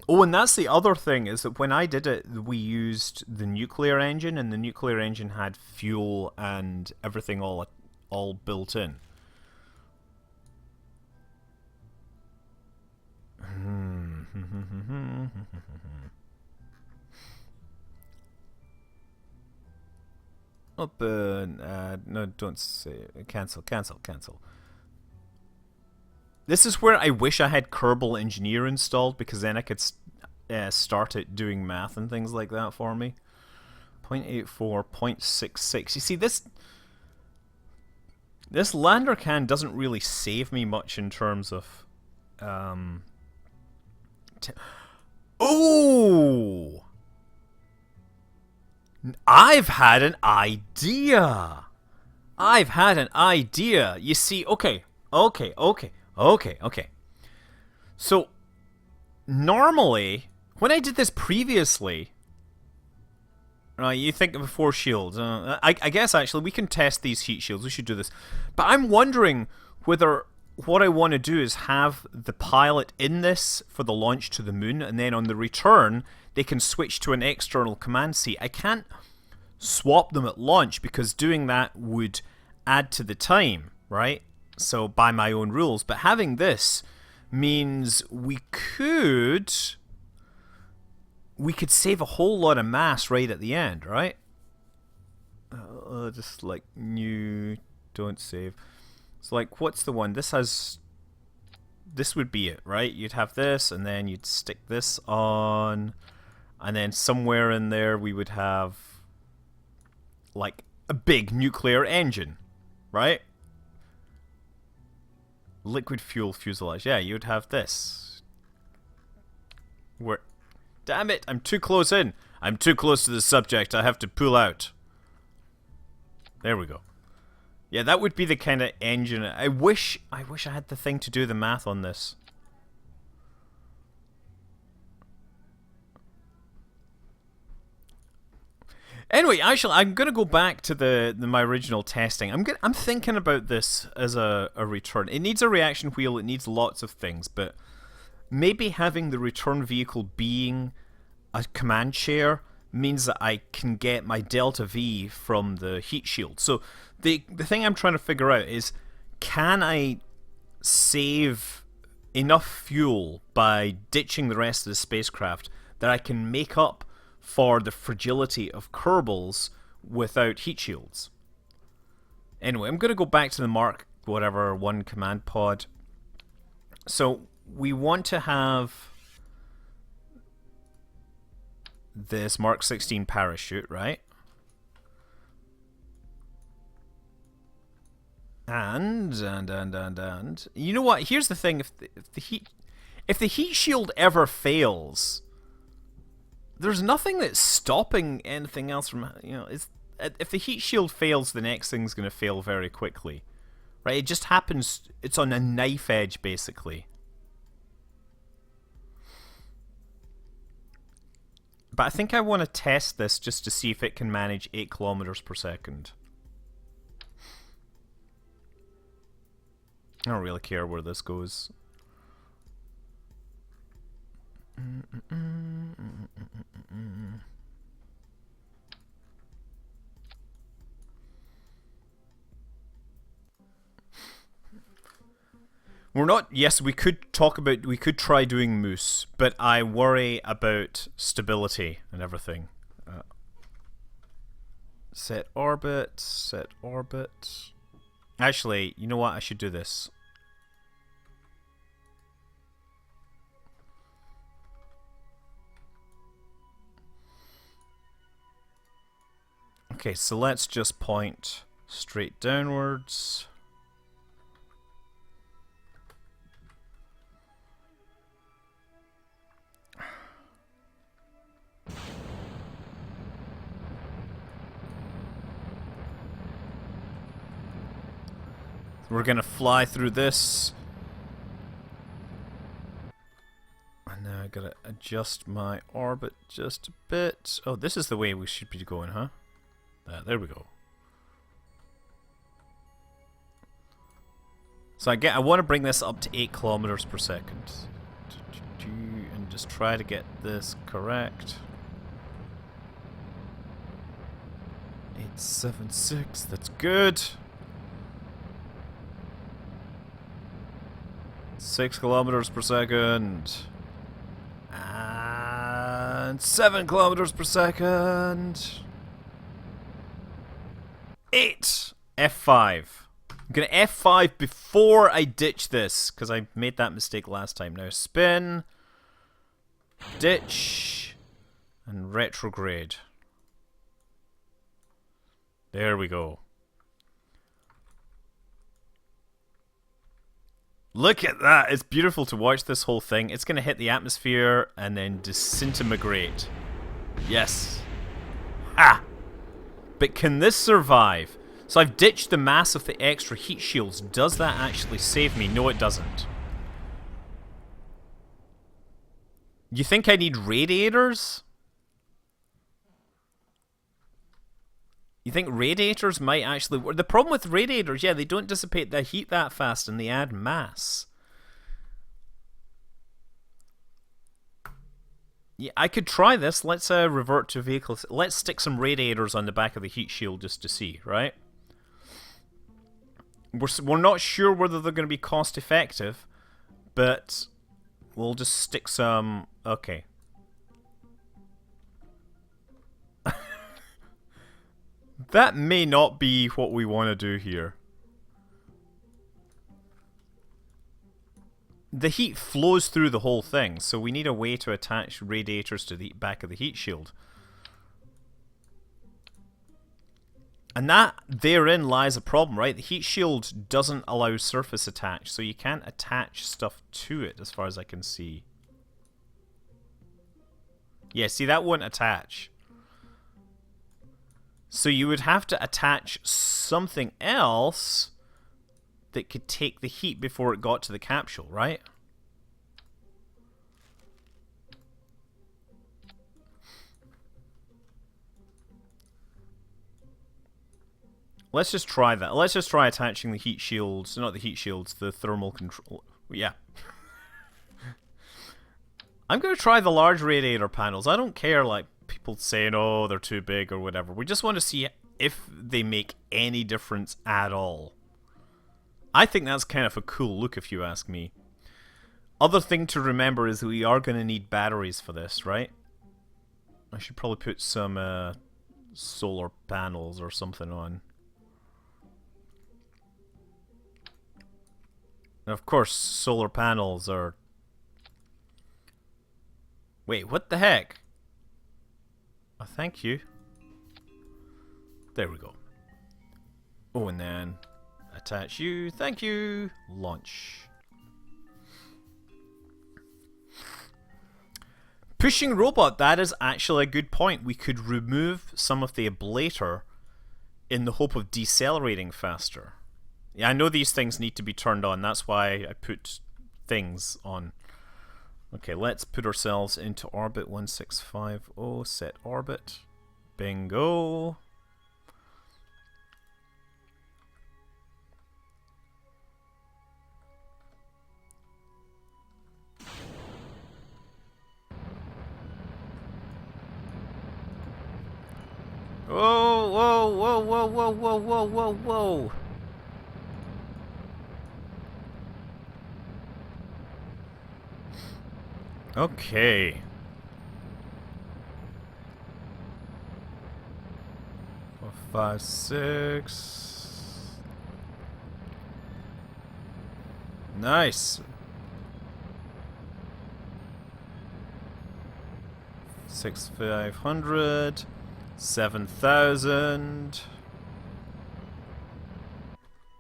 Oh, and that's the other thing, is that when I did it, we used the nuclear engine, and the nuclear engine had fuel and everything all built in. Open. No, don't say. Cancel. This is where I wish I had Kerbal Engineer installed, because then I could start it doing math and things like that for me. 0.84, 0.66. You see, this lander can doesn't really save me much in terms of... Oh! I've had an idea! I've had an idea. You see, okay. So, normally, when I did this previously, you think of 4 shields. I guess, actually, we can test these heat shields. We should do this. But I'm wondering whether what I want to do is have the pilot in this for the launch to the moon, and then on the return, they can switch to an external command seat. I can't swap them at launch because doing that would add to the time, right? So by my own rules. But having this means we could save a whole lot of mass right at the end, right? Just like new, don't save. So like, what's the one? This would be it, right? You'd have this, and then you'd stick this on, and then somewhere in there we would have like a big nuclear engine, right? Liquid fuel fuselage. Yeah, you'd have this. Damn it, I'm too close in. I'm too close to the subject. I have to pull out. There we go. Yeah, that would be the kind of engine. I wish I had the thing to do the math on this. Anyway, actually, I'm gonna go back to my original testing. I'm thinking about this as a return. It needs a reaction wheel. It needs lots of things, but maybe having the return vehicle being a command chair means that I can get my delta V from the heat shield. So the thing I'm trying to figure out is, can I save enough fuel by ditching the rest of the spacecraft that I can make up for the fragility of Kerbals without heat shields? Anyway, I'm going to go back to the Mark whatever 1 command pod. So we want to have this Mark 16 parachute, right? And you know what? Here's the thing: if the heat shield ever fails, there's nothing that's stopping anything else from, if the heat shield fails, the next thing's going to fail very quickly, right? It just happens. It's on a knife edge, basically. But I think I want to test this just to see if it can manage 8 kilometers per second. I don't really care where this goes. We're not. Yes, we could try doing Moose, but I worry about stability and everything. Set orbit. Actually, you know what? I should do this. Okay, so let's just point straight downwards. We're gonna fly through this. And now I gotta adjust my orbit just a bit. Oh, this is the way we should be going, huh? There we go. So I want to bring this up to 8 kilometers per second. And just try to get this correct. 876, that's good. 6 kilometers per second. And 7 kilometers per second. 8. F5. I'm going to F5 before I ditch this, because I made that mistake last time. Now spin, ditch, and retrograde. There we go. Look at that. It's beautiful to watch this whole thing. It's going to hit the atmosphere and then disintegrate. Yes. Ha! But can this survive? So I've ditched the mass of the extra heat shields. Does that actually save me? No, it doesn't. You think I need radiators? You think radiators might actually work? The problem with radiators, yeah, they don't dissipate the heat that fast and they add mass. Yeah, I could try this. Let's revert to vehicles. Let's stick some radiators on the back of the heat shield just to see, right? We're not sure whether they're going to be cost effective, but we'll just stick some... Okay. That may not be what we want to do here. The heat flows through the whole thing, so we need a way to attach radiators to the back of the heat shield. And that, therein lies a problem, right? The heat shield doesn't allow surface attach, so you can't attach stuff to it as far as I can see. Yeah, see, that won't attach. So you would have to attach something else that could take the heat before it got to the capsule, right? Let's just try that. Let's just try attaching the heat shields, not the heat shields, the thermal control. Yeah. I'm going to try the large radiator panels. I don't care, like, people saying, oh, they're too big or whatever. We just want to see if they make any difference at all. I think that's kind of a cool look, if you ask me. Other thing to remember is that we are going to need batteries for this, right? I should probably put some solar panels or something on. And of course, solar panels are... Wait, what the heck? Oh, thank you. There we go. Oh, and then attach you. Thank you. Launch. Pushing robot, that is actually a good point. We could remove some of the ablator in the hope of decelerating faster. Yeah, I know these things need to be turned on. That's why I put things on. Okay, let's put ourselves into orbit 1650. Set orbit. Bingo. Whoa, whoa, whoa, whoa, whoa, whoa, whoa, whoa, whoa. Okay. 4, 5, 6. Nice. 6,500. 7,000.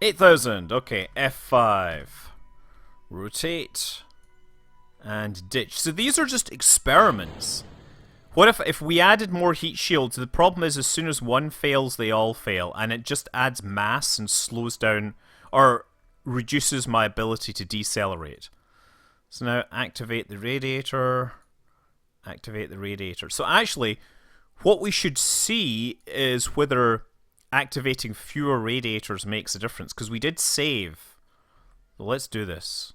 8,000. Okay, F5. Rotate. And ditch. So these are just experiments. What if we added more heat shields? The problem is as soon as one fails, they all fail. And it just adds mass and slows down or reduces my ability to decelerate. So now activate the radiator. Activate the radiator. So actually, what we should see is whether activating fewer radiators makes a difference. Because we did save. So let's do this.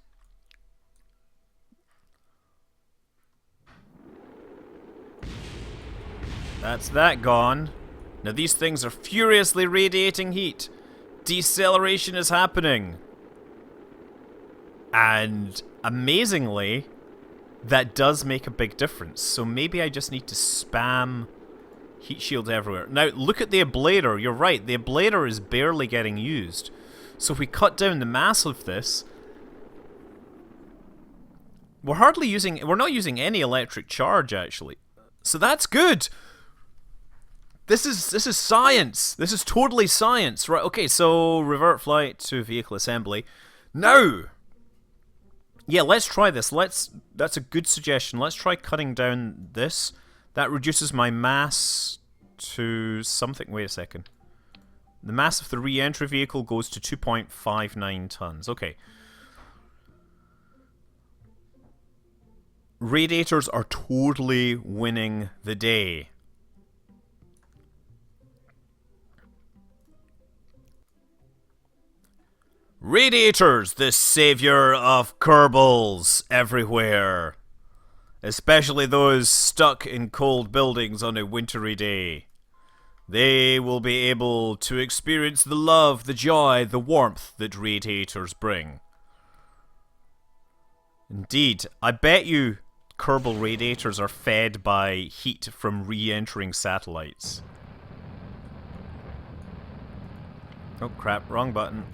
That's that gone. Now these things are furiously radiating heat. Deceleration is happening. And amazingly, that does make a big difference. So maybe I just need to spam heat shields everywhere. Now look at the ablator. You're right, the ablator is barely getting used. So if we cut down the mass of this, we're not using any electric charge actually. So that's good. This is science. This is totally science. Right, okay, so revert flight to vehicle assembly. Now! Yeah, let's try this. That's a good suggestion. Let's try cutting down this. That reduces my mass to something. Wait a second. The mass of the re-entry vehicle goes to 2.59 tons. Okay. Radiators are totally winning the day. Radiators, the savior of Kerbals everywhere. Especially those stuck in cold buildings on a wintry day. They will be able to experience the love, the joy, the warmth that radiators bring. Indeed, I bet you Kerbal radiators are fed by heat from re-entering satellites. Oh crap, wrong button.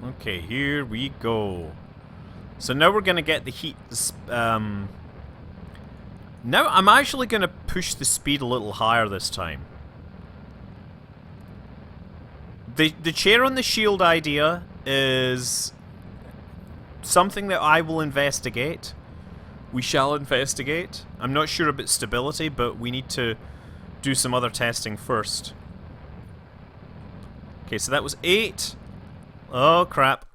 Okay, here we go. So now we're gonna get the heat. Now I'm actually gonna push the speed a little higher this time. The chair on the shield idea is something that I will investigate. We shall investigate. I'm not sure about stability, but we need to do some other testing first. Okay, so that was 8. Oh, crap.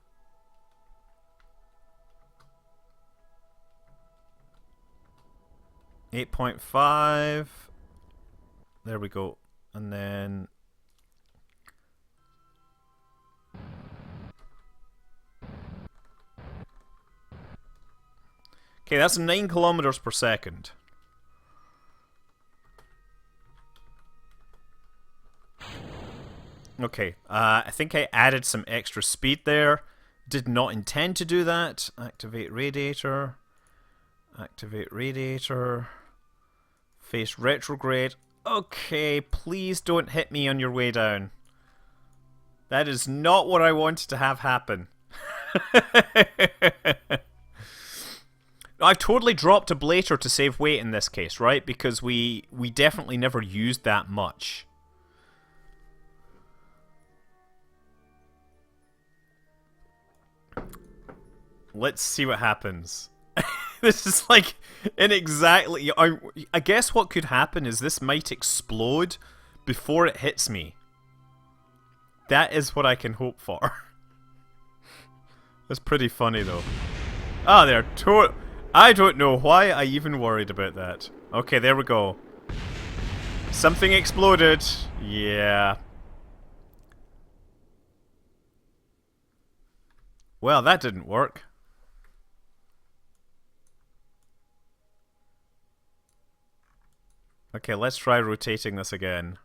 .5. There we go. And then... Okay, that's 9 kilometers per second. Okay, I think I added some extra speed there. Did not intend to do that. Activate radiator. Activate radiator. Face retrograde. Okay, please don't hit me on your way down. That is not what I wanted to have happen. I've totally dropped a blater to save weight in this case, right? Because we definitely never used that much. Let's see what happens. This is like inexactly... I guess what could happen is this might explode before it hits me. That is what I can hope for. That's pretty funny though. Ah, they're I don't know why I even worried about that. Okay, there we go. Something exploded. Yeah. Well, that didn't work. Okay, let's try rotating this again.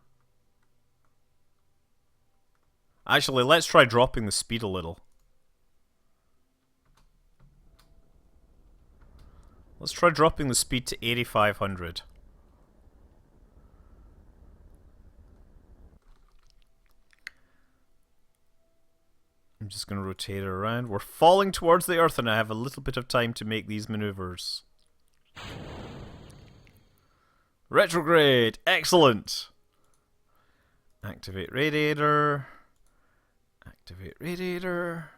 Actually, let's try dropping the speed a little. Let's try dropping the speed to 8,500. I'm just going to rotate it around. We're falling towards the Earth and I have a little bit of time to make these maneuvers. Retrograde! Excellent! Activate radiator. Activate radiator.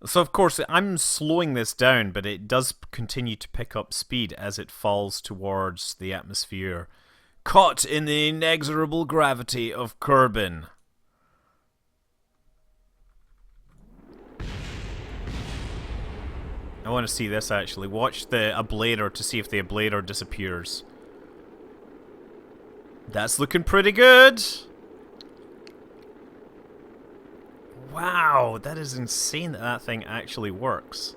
So of course I'm slowing this down, but it does continue to pick up speed as it falls towards the atmosphere, caught in the inexorable gravity of Kerbin. I want to see this actually. Watch the ablator to see if the ablator disappears. That's looking pretty good. Wow, that is insane that that thing actually works.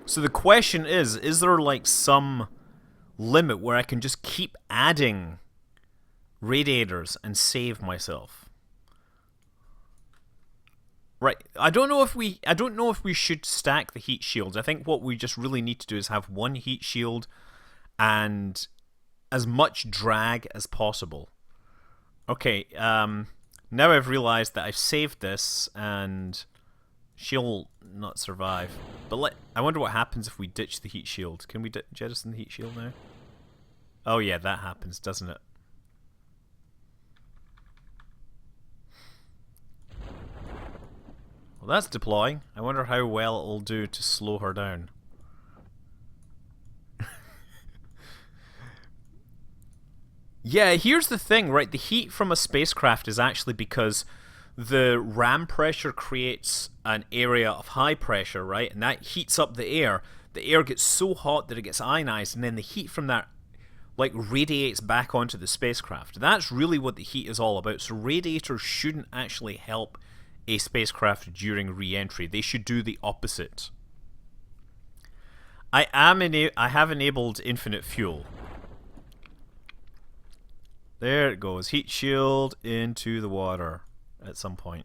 So the question is there like some limit where I can just keep adding radiators and save myself? Right, I don't know if we should stack the heat shields. I think what we just really need to do is have one heat shield and as much drag as possible. Okay, now I've realized that I've saved this and she'll not survive. But I wonder what happens if we ditch the heat shield. Can we jettison the heat shield now? Oh yeah, that happens, doesn't it? Well, that's deploying. I wonder how well it'll do to slow her down. Yeah, here's the thing, right? The heat from a spacecraft is actually because the ram pressure creates an area of high pressure, right? And that heats up the air. The air gets so hot that it gets ionized, and then the heat from that like radiates back onto the spacecraft. That's really what the heat is all about. So radiators shouldn't actually help a spacecraft during re-entry. They should do the opposite. I have enabled infinite fuel. There it goes. Heat shield into the water at some point.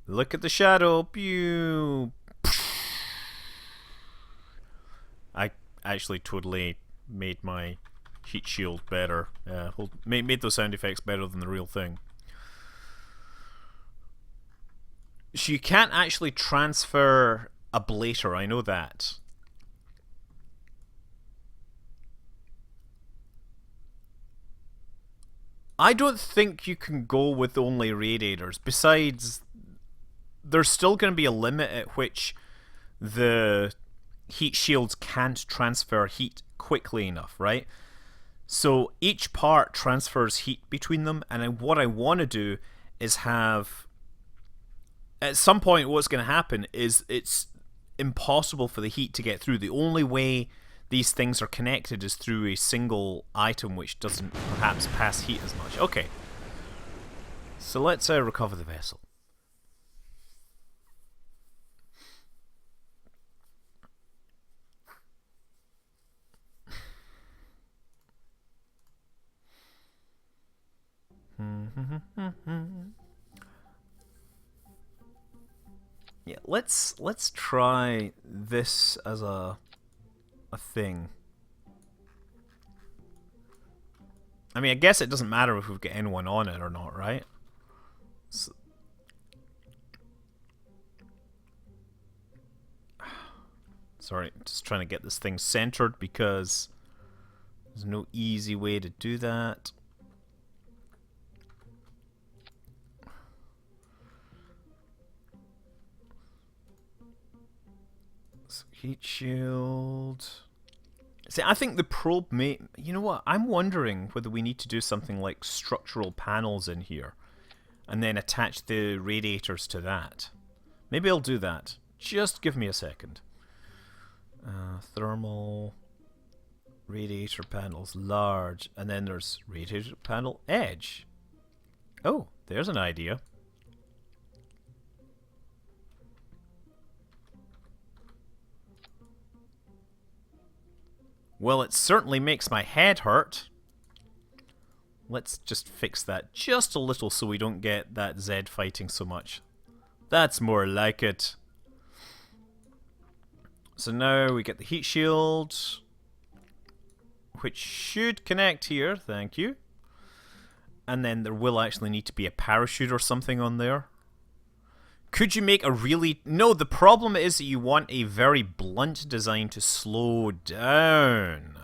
Look at the shadow. Pew. I actually totally made my heat shield better. Yeah, made those sound effects better than the real thing. So you can't actually transfer a blater, I know that. I don't think you can go with only radiators. Besides, there's still going to be a limit at which the heat shields can't transfer heat quickly enough, right? So each part transfers heat between them, and what I want to do is have... At some point, what's going to happen is it's impossible for the heat to get through. The only way these things are connected is through a single item which doesn't perhaps pass heat as much. Okay. So let's recover the vessel. Yeah, let's try this as a thing. I mean, I guess it doesn't matter if we've got anyone on it or not, right? So, sorry, just trying to get this thing centered because there's no easy way to do that. So heat shield. See, I think the probe may... You know what? I'm wondering whether we need to do something like structural panels in here and then attach the radiators to that. Maybe I'll do that. Just give me a second. Thermal... Radiator panels, large. And then there's radiator panel edge. Oh, there's an idea. Well, it certainly makes my head hurt. Let's just fix that just a little so we don't get that Z fighting so much. That's more like it. So now we get the heat shield, which should connect here, thank you. And then there will actually need to be a parachute or something on there. Could you make a really... No, the problem is that you want a very blunt design to slow down.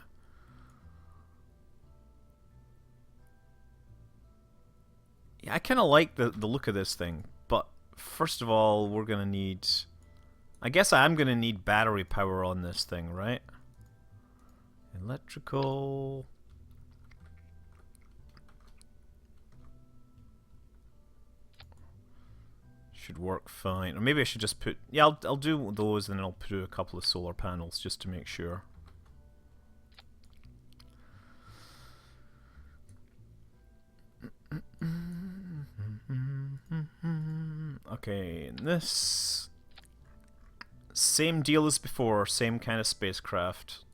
Yeah, I kind of like the look of this thing. But first of all, we're going to need... I guess I am going to need battery power on this thing, right? Electrical... Should work fine. Or maybe I should just put... Yeah, I'll do those and then I'll put a couple of solar panels just to make sure. Okay, and this... Same deal as before, same kind of spacecraft.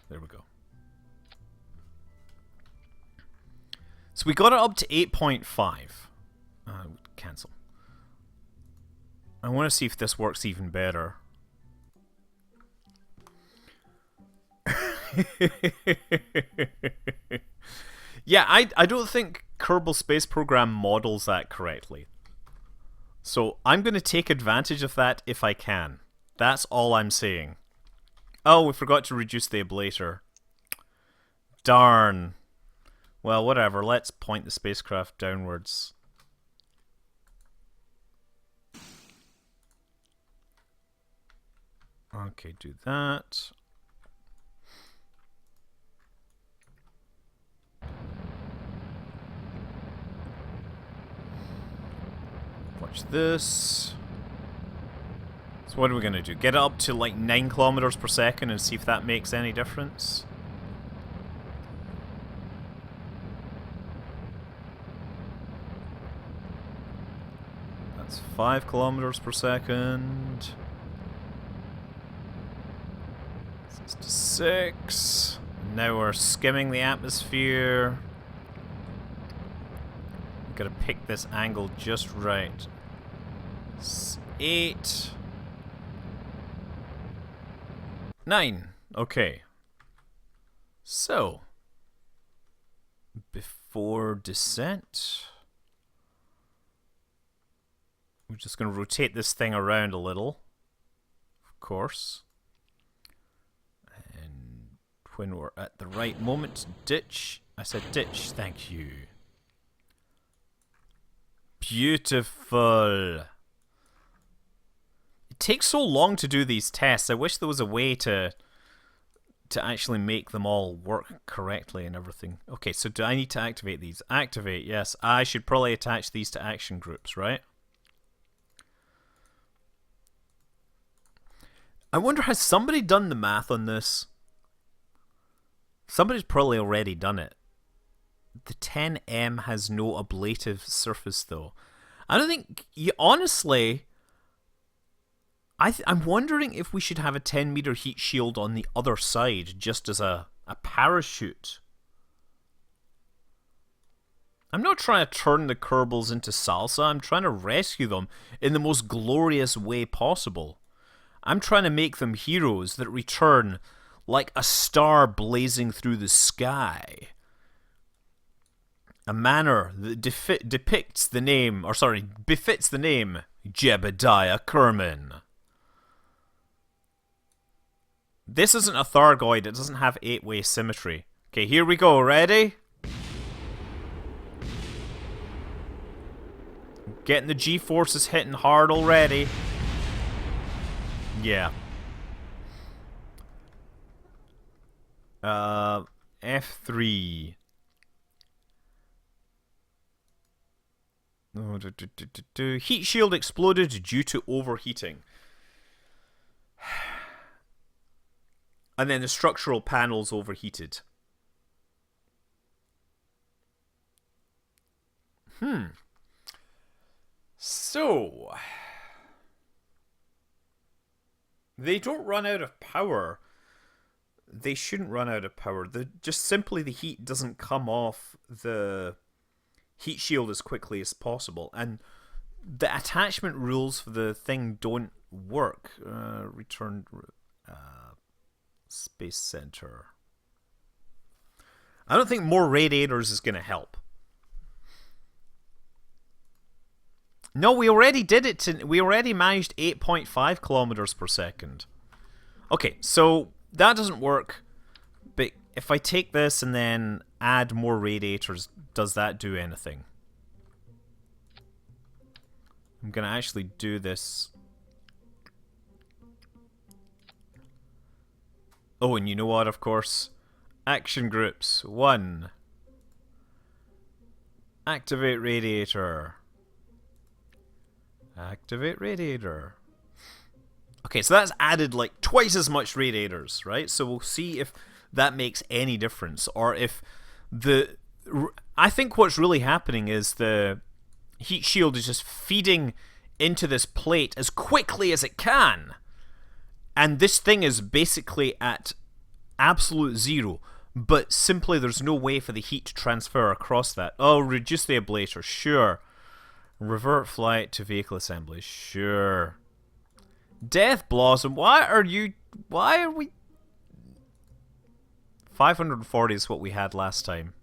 There we go. So we got it up to 8.5. Cancel. I want to see if this works even better. Yeah, I don't think Kerbal Space Program models that correctly. So I'm going to take advantage of that if I can. That's all I'm saying. Oh, we forgot to reduce the ablator. Darn. Well, whatever. Let's point the spacecraft downwards. Okay, do that. Watch this. So what are we going to do? Get it up to like 9 kilometers per second and see if that makes any difference? That's 5 kilometers per second. 66. Now we're skimming the atmosphere. Gotta pick this angle just right. 8. 9. Okay. So, before descent, we're just going to rotate this thing around a little, of course. And when we're at the right moment, ditch. I said ditch, thank you. Beautiful. It takes so long to do these tests. I wish there was a way to actually make them all work correctly and everything. Okay, so do I need to activate these? Activate, yes. I should probably attach these to action groups, right? I wonder, has somebody done the math on this? Somebody's probably already done it. The 10M has no ablative surface, though. I don't think... honestly... I'm wondering if we should have a 10-meter heat shield on the other side, just as a parachute. I'm not trying to turn the Kerbals into salsa. I'm trying to rescue them in the most glorious way possible. I'm trying to make them heroes that return like a star blazing through the sky. A manner that depicts the name, or sorry, befits the name Jebediah Kerman. This isn't a Thargoid, it doesn't have 8-way symmetry. Okay, here we go, ready? Getting the G-forces hitting hard already. Yeah. F3. Heat shield exploded due to overheating. And then the structural panels overheated. So... they don't run out of power. They shouldn't run out of power. Just simply the heat doesn't come off the heat shield as quickly as possible. And the attachment rules for the thing don't work. Return... Space Center. I don't think more radiators is going to help. No, we already did it. We already managed 8.5 kilometers per second. Okay, so that doesn't work. But if I take this and then add more radiators, does that do anything? I'm going to actually do this. Oh, and you know what, of course? Action groups. 1. Activate radiator. Activate radiator. Okay, so that's added like twice as much radiators, right? So we'll see if that makes any difference, or if the... I think what's really happening is the heat shield is just feeding into this plate as quickly as it can. And this thing is basically at absolute zero, but simply there's no way for the heat to transfer across that. Oh, reduce the ablator, sure. Revert flight to vehicle assembly, sure. Death Blossom, why are we... 540 is what we had last time.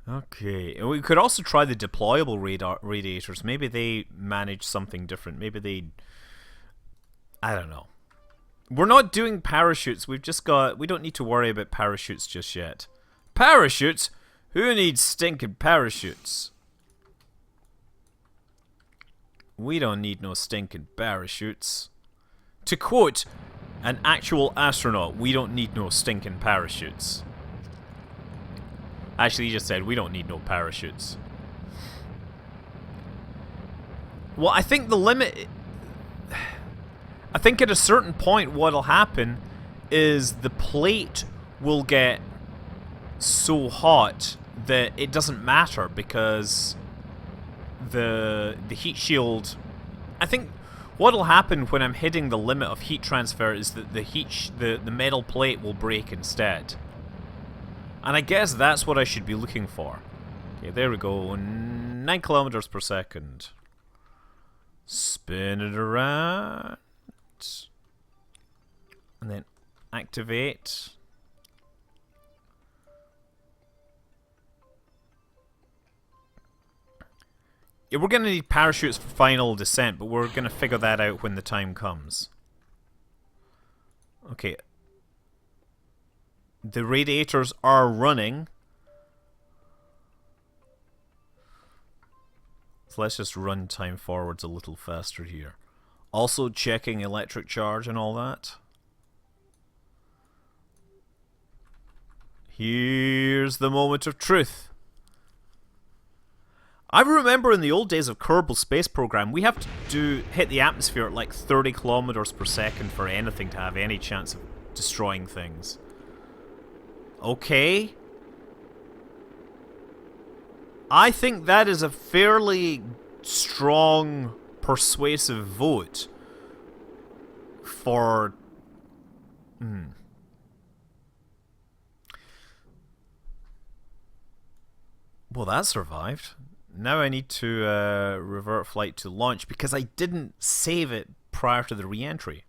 Okay, and we could also try the deployable radiators. Maybe they manage something different. Maybe they... I don't know. We're not doing parachutes. We've just got... We don't need to worry about parachutes just yet. Parachutes? Who needs stinking parachutes? We don't need no stinking parachutes. To quote an actual astronaut, we don't need no stinking parachutes. Actually, he just said we don't need no parachutes. Well, I think the limit... I think at a certain point what'll happen is the plate will get so hot that it doesn't matter because the heat shield... I think what'll happen when I'm hitting the limit of heat transfer is that the metal plate will break instead. And I guess that's what I should be looking for. Okay, there we go. 9 kilometers per second. Spin it around. And then activate. Yeah, we're going to need parachutes for final descent, but we're going to figure that out when the time comes. Okay. The radiators are running. So let's just run time forwards a little faster here. Also checking electric charge and all that. Here's the moment of truth. I remember in the old days of Kerbal Space Program, we have to hit the atmosphere at like 30 kilometers per second for anything to have any chance of destroying things. Okay. I think that is a fairly strong, persuasive vote for... Well, that survived. Now I need to revert flight to launch because I didn't save it prior to the re-entry.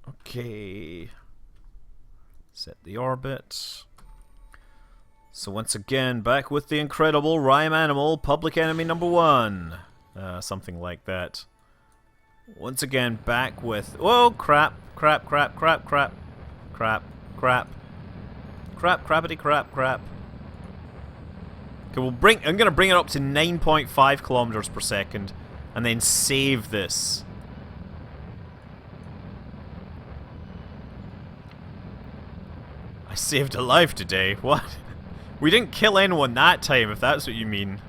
Okay. Set the orbit. So once again, back with the incredible rhyme animal, public enemy number 1. Something like that. Once again, back with... Whoa, crap, crap, crap, crap, crap, crap, crap, crap, crappity crap, crap. Okay, I'm going to bring it up to 9.5 kilometers per second and then save this. I saved a life today. What? We didn't kill anyone that time, if that's what you mean.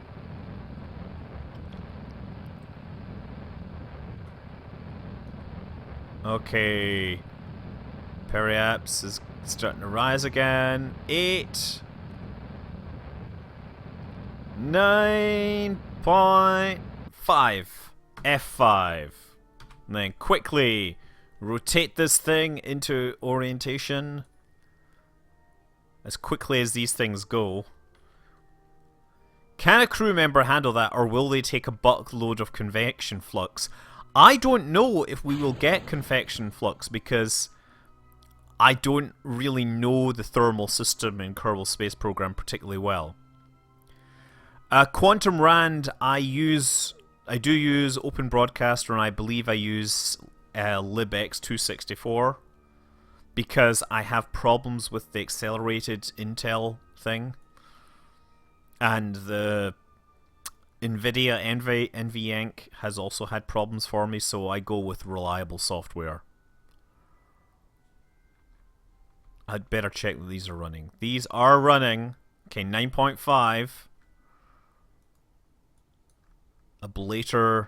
Okay. Periaps is starting to rise again. 8. 9.5. F5. And then quickly rotate this thing into orientation. As quickly as these things go. Can a crew member handle that, or will they take a buttload of convection flux? I don't know if we will get convection flux because I don't really know the thermal system in Kerbal Space Program particularly well. Quantum Rand, I do use Open Broadcaster, and I believe I use libx264 because I have problems with the accelerated Intel thing, and the NVIDIA NVEnc has also had problems for me, so I go with reliable software. I'd better check that these are running. These are running. Okay, 9.5. Ablator.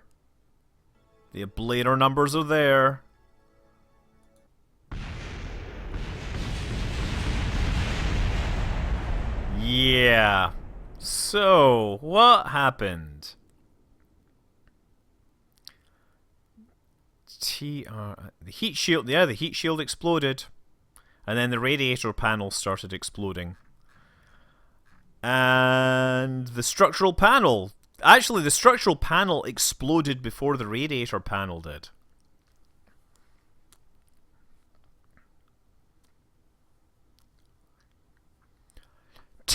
The ablator numbers are there. Yeah. So, what happened? The heat shield, yeah, the heat shield exploded. And then the radiator panel started exploding. And the structural panel. Actually, the structural panel exploded before the radiator panel did.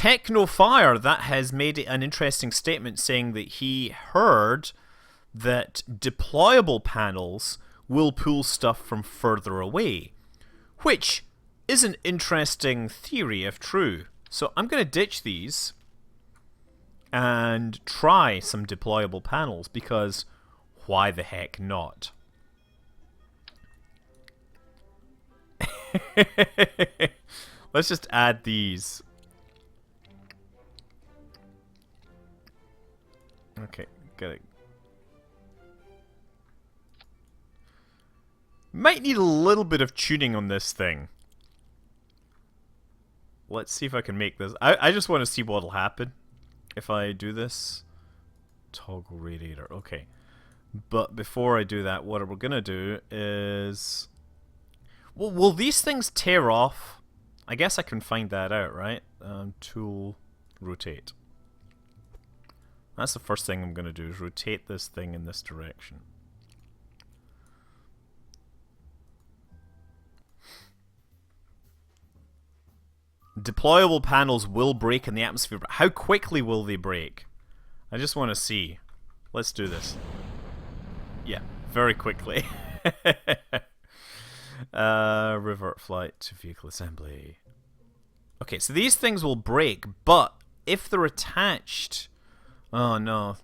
Technofire that has made an interesting statement saying that he heard that deployable panels will pull stuff from further away, which is an interesting theory if true. So I'm going to ditch these and try some deployable panels, because why the heck not? Let's just add these. Okay, got it. Might need a little bit of tuning on this thing. Let's see if I can make this. I just want to see what'll happen if I do this. Toggle radiator. Okay. But before I do that, what we're going to do is... Well, will these things tear off? I guess I can find that out, right? Tool, rotate. That's the first thing I'm going to do, is rotate this thing in this direction. Deployable panels will break in the atmosphere, but how quickly will they break? I just want to see. Let's do this. Yeah, very quickly. Revert flight to vehicle assembly. Okay, so these things will break, but if they're attached... Oh no.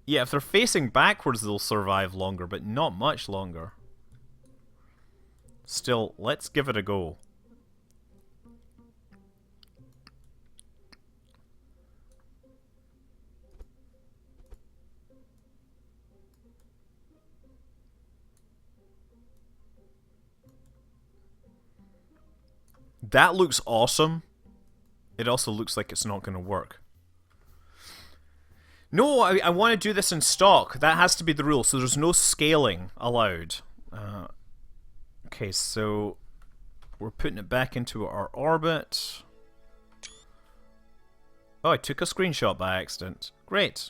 Yeah, if they're facing backwards, they'll survive longer, but not much longer. Still, let's give it a go. That looks awesome. It also looks like it's not going to work. No, I want to do this in stock. That has to be the rule, so there's no scaling allowed. Okay, so we're putting it back into our orbit. Oh, I took a screenshot by accident. Great.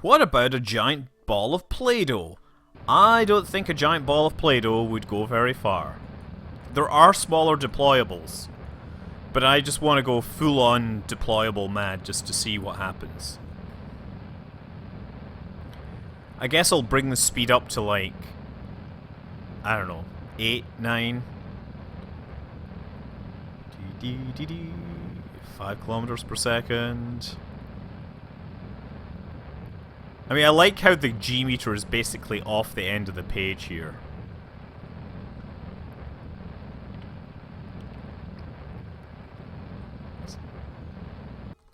What about a giant ball of Play-Doh? I don't think a giant ball of Play-Doh would go very far. There are smaller deployables, but I just want to go full-on deployable mad just to see what happens. I guess I'll bring the speed up to like, I don't know, 8, 9. 5 kilometers per second. I mean, I like how the G meter is basically off the end of the page here.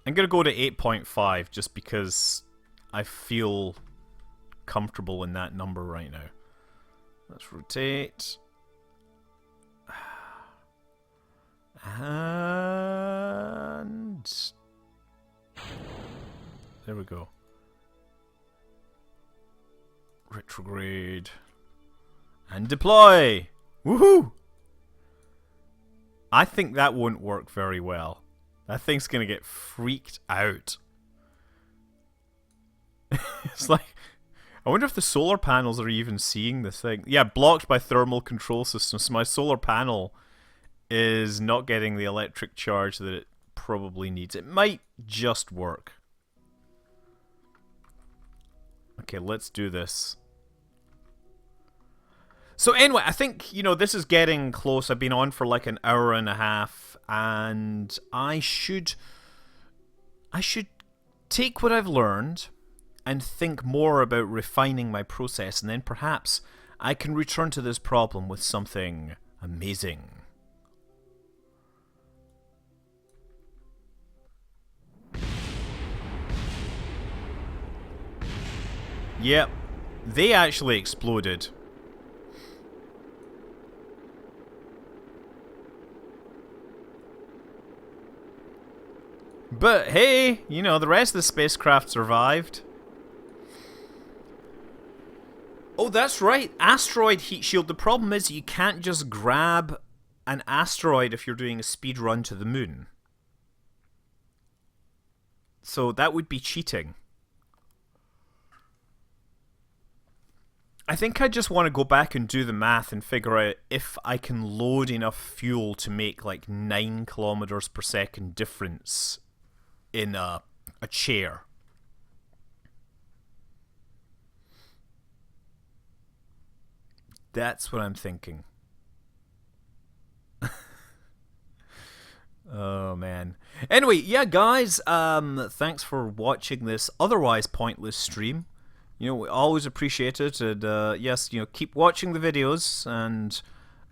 I'm gonna go to 8.5 just because I feel comfortable in that number right now. Let's rotate. And... there we go. Retrograde. And deploy! Woohoo! I think that won't work very well. That thing's gonna get freaked out. It's like... I wonder if the solar panels are even seeing this thing. Yeah, blocked by thermal control systems. So my solar panel is not getting the electric charge that it probably needs. It might just work. Okay, let's do this. So anyway, I think, you know, this is getting close. I've been on for like an hour and a half, and I should take what I've learned and think more about refining my process, and then perhaps I can return to this problem with something amazing. Yep, they actually exploded. But hey, you know, the rest of the spacecraft survived. Oh, that's right, asteroid heat shield. The problem is you can't just grab an asteroid if you're doing a speed run to the moon. So that would be cheating. I think I just want to go back and do the math and figure out if I can load enough fuel to make like 9 kilometers per second difference in a chair. That's what I'm thinking. Oh man. Anyway, yeah, guys. Thanks for watching this otherwise pointless stream. You know, we always appreciate it, and yes, you know, keep watching the videos and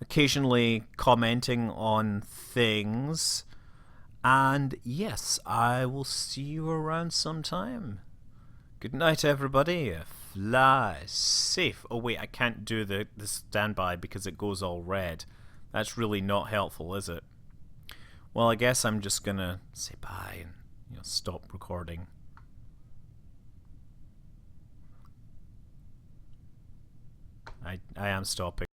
occasionally commenting on things. And yes, I will see you around sometime. Good night, everybody. Fly safe. Oh wait, I can't do the standby because it goes all red. That's really not helpful, is it? Well, I guess I'm just gonna say bye and, you know, stop recording. I am stopping.